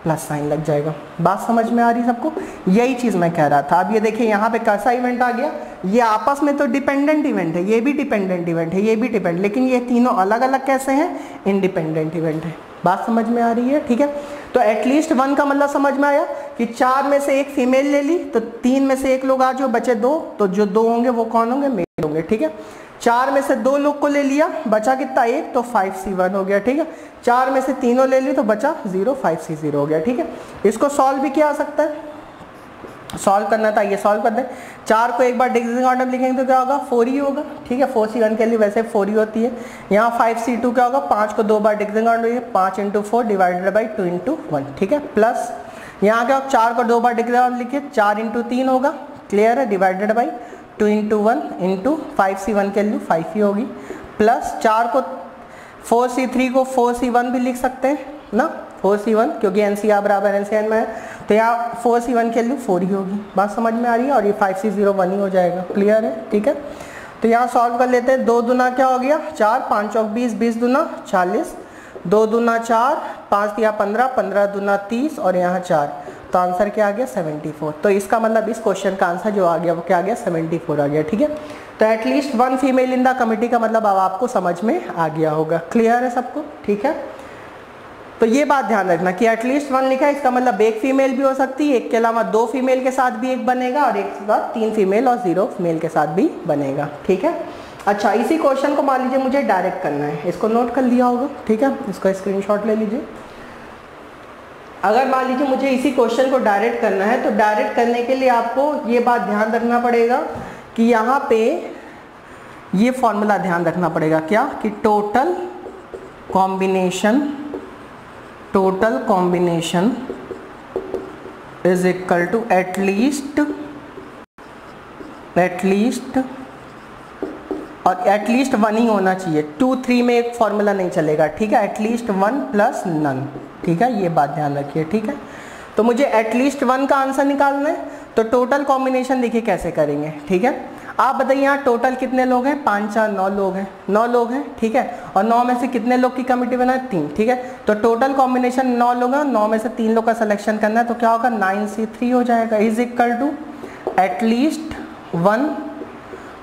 प्लस साइन लग जाएगा। बात समझ में आ रही सबको? यही चीज मैं कह रहा था। अब ये देखिए यहाँ पे कैसा इवेंट आ गया, ये आपस में तो डिपेंडेंट इवेंट है, ये भी डिपेंडेंट इवेंट है, ये भी डिपेंडेंट, लेकिन ये तीनों अलग अलग कैसे हैं, इंडिपेंडेंट इवेंट है। बात समझ में आ रही है? ठीक है, तो एटलीस्ट 1 का मतलब समझ में आया कि 4 में से 1 फीमेल ले ली, तो 3 में से 1 लोग आ, जो बचे 2, तो जो 2 होंगे वो कौन होंगे, मेल होंगे। ठीक है, 4 में से 2 लोग को ले लिया, बचा कितना, 1, तो 5C1 हो गया। ठीक है, 4 में से तीनों ले ली तो बचा 0, 5C0 हो गया। ठीक है, इसको सॉल्व भी किया जा सकता है, सॉल्व करना था, ये सॉल्व कर दे। 4 को एक बार डिक्रीजिंग ऑर्डर में लिखेंगे तो क्या होगा, 4 ही होगा। ठीक है, 4C1 के लिए वैसे 4 ही होती है। यहाँ 5C2 क्या होगा, 5 को 2 बार डिक्रीजिंग ऑर्डर में, 5 × 4 डिवाइडेड बाई 2 × 1। ठीक है, प्लस यहाँ क्या, 4 को 2 बार डिक्रीजिंग ऑर्डर लिखिए, 4 × 3 होगा, क्लियर है, डिवाइडेड बाई 2 × 1 इंटू 5C1 के लिए 5 ही होगी, प्लस 4C3 को 4C1 भी लिख सकते हैं ना, 4C1, क्योंकि NCR बराबर NCN में है, तो यहाँ 4C1 के लिए 4 ही होगी। बात समझ में आ रही है? और ये 5C0 1 ही हो जाएगा। क्लियर है? ठीक है, तो यहाँ सॉल्व कर लेते हैं। 2 दूना क्या हो गया, 4, 5 चौक 20, 20 दूना 40, 2 दूना 4, 5 दिया 15, 15 दूना 30, और यहाँ 4, तो आंसर क्या आ गया, 74। तो इसका मतलब इस क्वेश्चन का आंसर जो आ गया वो क्या आ गया, 74 आ गया। ठीक है, तो at least 1 female in the committee का मतलब अब आपको समझ में आ गया होगा। क्लियर है सबको? ठीक है, तो ये बात ध्यान रखना कि एटलीस्ट 1 लिखा है, इसका मतलब 1 फीमेल भी हो सकती है, एक के अलावा 2 फीमेल के साथ भी एक बनेगा, और एक के बाद 3 फीमेल और 0 मेल के साथ भी बनेगा। ठीक है, अच्छा, इसी क्वेश्चन को मान लीजिए मुझे डायरेक्ट करना है, इसको नोट कर लिया होगा। ठीक है, इसका स्क्रीनशॉट ले लीजिए। अगर मान लीजिए मुझे इसी क्वेश्चन को डायरेक्ट करना है, तो डायरेक्ट करने के लिए आपको ये बात ध्यान रखना पड़ेगा कि यहाँ पे ये फॉर्मूला ध्यान रखना पड़ेगा, क्या, कि total combination is equal to at least, और एटलीस्ट 1 ही होना चाहिए, 2, 3 में एक फॉर्मूला नहीं चलेगा। ठीक है, एटलीस्ट 1 प्लस नन। ठीक है, ये बात ध्यान रखिए। ठीक है, तो मुझे एटलीस्ट 1 का आंसर निकालना है, तो टोटल कॉम्बिनेशन देखिए कैसे करेंगे। ठीक है, आप बताइए यहाँ टोटल कितने लोग हैं, 5, 4, 9 लोग हैं, 9 लोग हैं। ठीक है, और 9 में से कितने लोग की कमिटी बना है, 3। ठीक है, तो टोटल कॉम्बिनेशन 9 लोग हैं, 9 में से 3 लोग का सिलेक्शन करना है, तो क्या होगा, 9C3 हो जाएगा, is equal to at least 1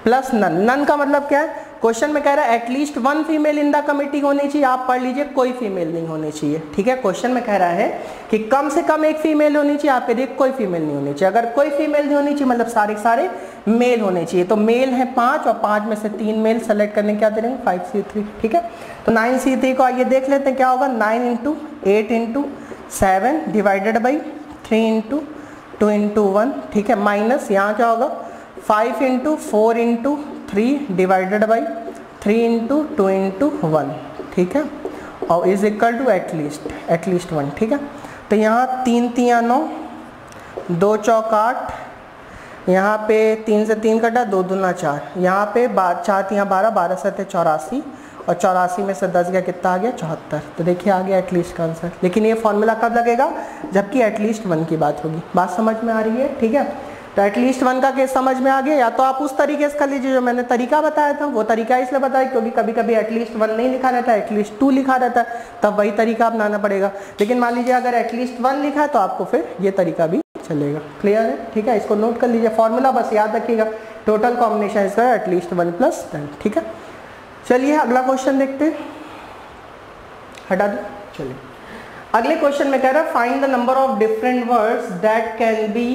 plus none. None का मतलब क्या है, क्वेश्चन में कह रहा है at least 1 female in the committee होनी चाहिए, आप पढ़ लीजिए कोई फीमेल नहीं होनी चाहिए, ठीक है। क्वेश्चन में कह रहा है कि कम से कम एक फीमेल होनी चाहिए, आप कह रहे कोई फीमेल नहीं होनी चाहिए। अगर कोई फीमेल नहीं होनी चाहिए मतलब सारे सारे मेल होने चाहिए। तो मेल है 5 और 5 में से 3 मेल सेलेक्ट करने क्या देंगे 5C3, ठीक है। तो 9C3 को आइए देख लेते हैं क्या होगा, 9 × 8 × 7 डिवाइडेड बाई 3 × 2 × 1, ठीक है, माइनस यहाँ क्या होगा 5 × 4 × 3 डिवाइडेड बाई 3 × 2 × 1, ठीक है, और इज इक्वल टू एटलीस्ट 1, ठीक है। तो यहाँ 3 × 3 = 9, 2 चौक 8, यहाँ पे 3 से 3 कटा, 2 दूना 4, यहाँ पे 4 × 3 = 12, 12 से 84, और 84 में से 10 गया कितना आ गया 74। तो देखिए आ गया एटलीस्ट का आंसर। लेकिन ये फॉर्मूला कब लगेगा, जबकि एटलीस्ट 1 की बात होगी। बात समझ में आ रही है, ठीक है। तो एटलीस्ट 1 का केस समझ में आ गया। या तो आप उस तरीके से कर लीजिए जो मैंने तरीका बताया था, वो तरीका इसलिए बताया क्योंकि कभी कभी एटलीस्ट 1 नहीं लिखा रहता है, एटलीस्ट 2 लिखा रहता है, तब वही तरीका अपनाना पड़ेगा। लेकिन मान लीजिए अगर एटलीस्ट 1 लिखा है तो आपको फिर ये तरीका भी चलेगा। क्लियर है, ठीक है। इसको नोट कर लीजिए, फॉर्मूला बस याद रखिएगा, टोटल कॉम्बिनेशन इसका एटलीस्ट 1 + 10, ठीक है। चलिए अगला क्वेश्चन देखते हैं, हटा दो। चलिए अगले क्वेश्चन में कह रहा है find the number of different words that can be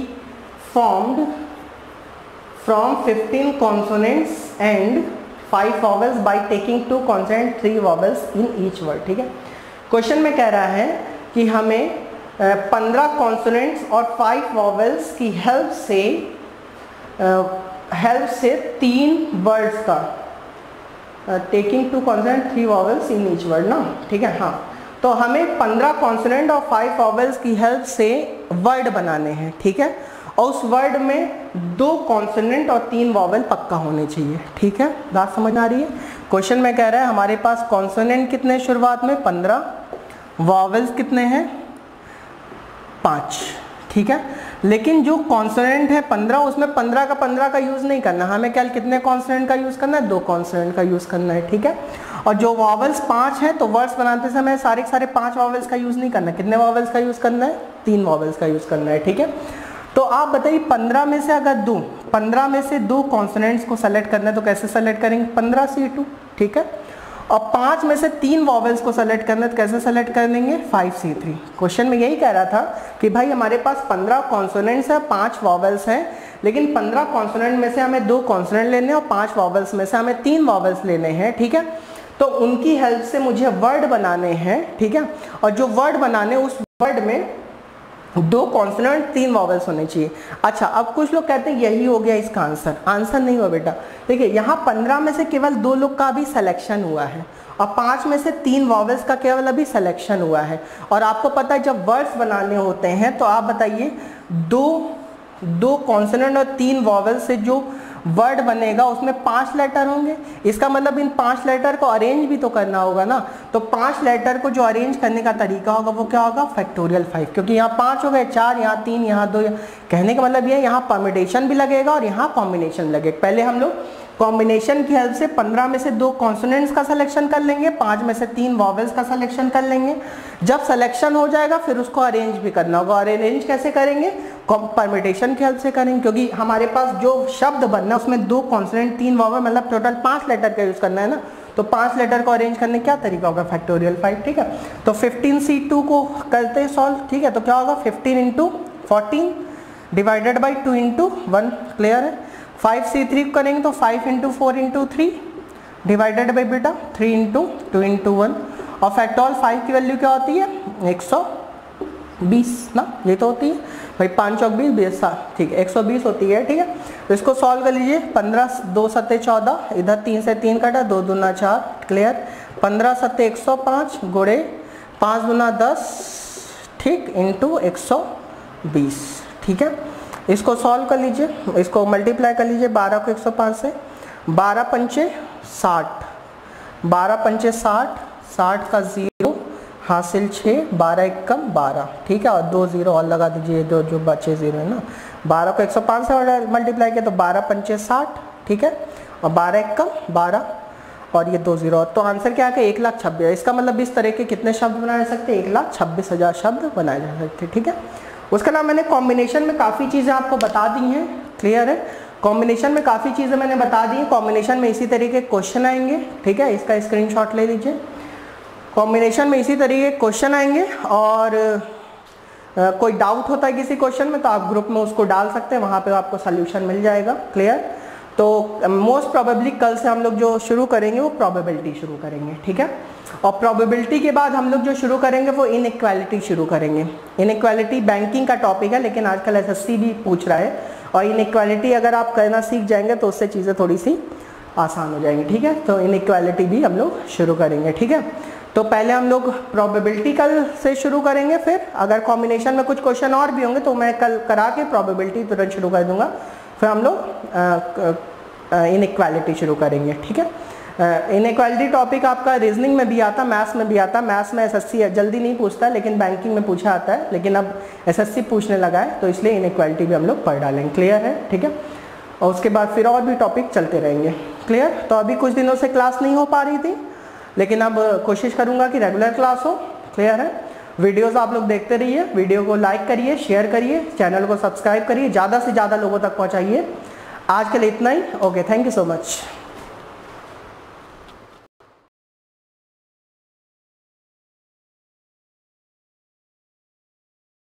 formed from 15 consonants and 5 vowels by taking 2 consonants 3 vowels in each word, ठीक है। क्वेश्चन में कह रहा है कि हमें 15 कॉन्सोनेंट्स और 5 वॉवेल्स की हेल्प से 3 वर्ड्स का taking 2 consonant 3 vowels in each word ना, ठीक है। हाँ, तो हमें 15 कॉन्सोनेंट और 5 वॉवेल्स की हेल्प से वर्ड बनाने हैं, ठीक है। और उस वर्ड में 2 कॉन्सोनेंट और 3 वॉवेल पक्का होने चाहिए, ठीक है। बात समझ आ रही है। क्वेश्चन में कह रहा है हमारे पास कॉन्सोनेंट कितने शुरुआत में 15, वॉवेल्स कितने हैं 5, ठीक है। लेकिन जो कॉन्सोनेंट है 15, उसमें 15 का यूज नहीं करना, हमें क्या कितने कॉन्सोनेंट का यूज करना है 2 कॉन्सोनेंट का यूज करना है, ठीक है। और जो वॉवेल्स 5 है तो वर्ड्स बनाते समय सारे 5 वॉवेल्स का यूज नहीं करना, कितने वॉवेल्स का यूज करना है 3 वॉवेल्स का यूज करना है, ठीक है। तो आप बताइए 15 में से अगर 2 कॉन्सोनेंट्स को सेलेक्ट करना है तो कैसे सेलेक्ट करेंगे 15C2, ठीक है। और 5 में से 3 वॉवेल्स को सेलेक्ट करना है तो कैसे सेलेक्ट कर लेंगे 5C3। क्वेश्चन में यही कह रहा था कि भाई हमारे पास 15 कॉन्सोनेंट्स है 5 वॉवेल्स हैं, लेकिन 15 कॉन्सोनेंट में से हमें 2 कॉन्सोनेंट लेने हैं और 5 वॉवेल्स में से हमें 3 वॉवेल्स लेने हैं, ठीक है। तो उनकी हेल्प से मुझे वर्ड बनाने हैं, ठीक है। और जो वर्ड बनाने उस वर्ड में 2 कॉन्सोनेंट 3 वॉवेल्स होने चाहिए। अच्छा, अब कुछ लोग कहते हैं यही हो गया इसका आंसर नहीं हुआ बेटा। देखिए यहाँ 15 में से केवल 2 लोग का भी सिलेक्शन हुआ है और 5 में से 3 वॉवेल्स का केवल अभी सिलेक्शन हुआ है। और आपको पता है जब वर्ड्स बनाने होते हैं तो आप बताइए 2 कॉन्सोनेंट और 3 वॉवेल से जो वर्ड बनेगा उसमें 5 लेटर होंगे। इसका मतलब इन 5 लेटर को अरेंज भी तो करना होगा ना। तो 5 लेटर को जो अरेंज करने का तरीका होगा वो क्या होगा फैक्टोरियल 5, क्योंकि यहाँ 5 हो गए, 4 यहाँ 3 यहाँ 2। कहने का मतलब ये यहाँ परम्यूटेशन भी लगेगा और यहाँ कॉम्बिनेशन लगेगा। पहले हम लोग कॉम्बिनेशन की हेल्प से 15 में से 2 कॉन्सोनेंट्स का सिलेक्शन कर लेंगे, 5 में से 3 वॉवेल्स का सिलेक्शन कर लेंगे। जब सिलेक्शन हो जाएगा फिर उसको अरेंज भी करना होगा। और अरेंज कैसे करेंगे परम्यूटेशन की हेल्प से करेंगे, क्योंकि हमारे पास जो शब्द बनना है उसमें 2 कॉन्सोनेंट 3 वॉवेल मतलब टोटल 5 लेटर का यूज करना है ना। तो 5 लेटर को अरेंज करने क्या तरीका होगा फैक्टोरियल 5, ठीक है। तो 15C2 को करते सॉल्व, ठीक है। तो क्या होगा 15 × 14 डिवाइडेड बाई 2 × 1, क्लियर है। 5C3 करेंगे तो 5 × 4 × 3 डिवाइडेड बाई बेटा 3 × 2 × 1। और फैक्टोरियल 5 की वैल्यू क्या होती है 120 ना, ये तो होती है भाई 5 चौक 20 20, ठीक है 120 होती है, ठीक है। तो इसको सॉल्व कर लीजिए। 15 2 7 14, इधर 3 से 3 कटा, 2 दूना 4, क्लियर। 15 7 105 गुणे 5 दूना 10, ठीक, इंटू 120, ठीक है। इसको सॉल्व कर लीजिए, इसको मल्टीप्लाई कर लीजिए 12 को 105 से। 12 पंचे 60, 12 पंचे 60, 60 का 0 हासिल 6, 12 एकम 12, ठीक है। और 2 0 और लगा दीजिए, जो बचे 0 है ना। 12 को 105 से मल्टीप्लाई किया तो 12 पंचे 60, ठीक है। और 12 एकम 12 और ये 2 0, तो आंसर क्या है 1,26,000। इसका मतलब इस तरह के कितने शब्द बनाए जा सकते हैं 1,26,000 शब्द बनाए जा सकते हैं, ठीक है। उसके अलावा मैंने कॉम्बिनेशन में काफ़ी चीज़ें आपको बता दी हैं, क्लियर है। कॉम्बिनेशन में काफ़ी चीज़ें मैंने बता दी। कॉम्बिनेशन में इसी तरीके क्वेश्चन आएंगे, ठीक है, इसका स्क्रीनशॉट ले लीजिए। कॉम्बिनेशन में इसी तरीके क्वेश्चन आएंगे और कोई डाउट होता है किसी क्वेश्चन में तो आप ग्रुप में उसको डाल सकते हैं, वहाँ पे आपको सोल्यूशन मिल जाएगा। क्लियर? तो मोस्ट प्रोबेबली कल से हम लोग जो शुरू करेंगे वो प्रोबेबिलिटी शुरू करेंगे, ठीक है। और प्रोबेबिलिटी के बाद हम लोग जो शुरू करेंगे वो इनइक्वालिटी शुरू करेंगे। इनइक्वालिटी बैंकिंग का टॉपिक है, लेकिन आजकल एसएससी भी पूछ रहा है, और इनइक्वालिटी अगर आप करना सीख जाएंगे तो उससे चीज़ें थोड़ी सी आसान हो जाएंगी, ठीक है। तो इनइक्वालिटी भी हम लोग शुरू करेंगे, ठीक है। तो पहले हम लोग प्रोबेबिलिटी कल से शुरू करेंगे, फिर अगर कॉम्बिनेशन में कुछ क्वेश्चन और भी होंगे तो मैं कल करा के प्रोबेबिलिटी तुरंत शुरू कर दूंगा, फिर हम लोग इनइक्वालिटी शुरू करेंगे, ठीक है। इनइक्वालिटी टॉपिक आपका रीजनिंग में भी आता, मैथ्स में भी आता। मैथ्स में एसएससी जल्दी नहीं पूछता है, लेकिन बैंकिंग में पूछा आता है, लेकिन अब एसएससी पूछने लगा है तो इसलिए इनइक्वालिटी भी हम लोग पढ़ डालेंगे। क्लियर है? ठीक है। और उसके बाद फिर और भी टॉपिक चलते रहेंगे। क्लियर? तो अभी कुछ दिनों से क्लास नहीं हो पा रही थी, लेकिन अब कोशिश करूँगा कि रेगुलर क्लास हो। क्लियर है? वीडियोस आप लोग देखते रहिए, वीडियो को लाइक करिए, शेयर करिए, चैनल को सब्सक्राइब करिए, ज़्यादा से ज़्यादा लोगों तक पहुँचाइए। आज के लिए इतना ही। Okay, thank you so much.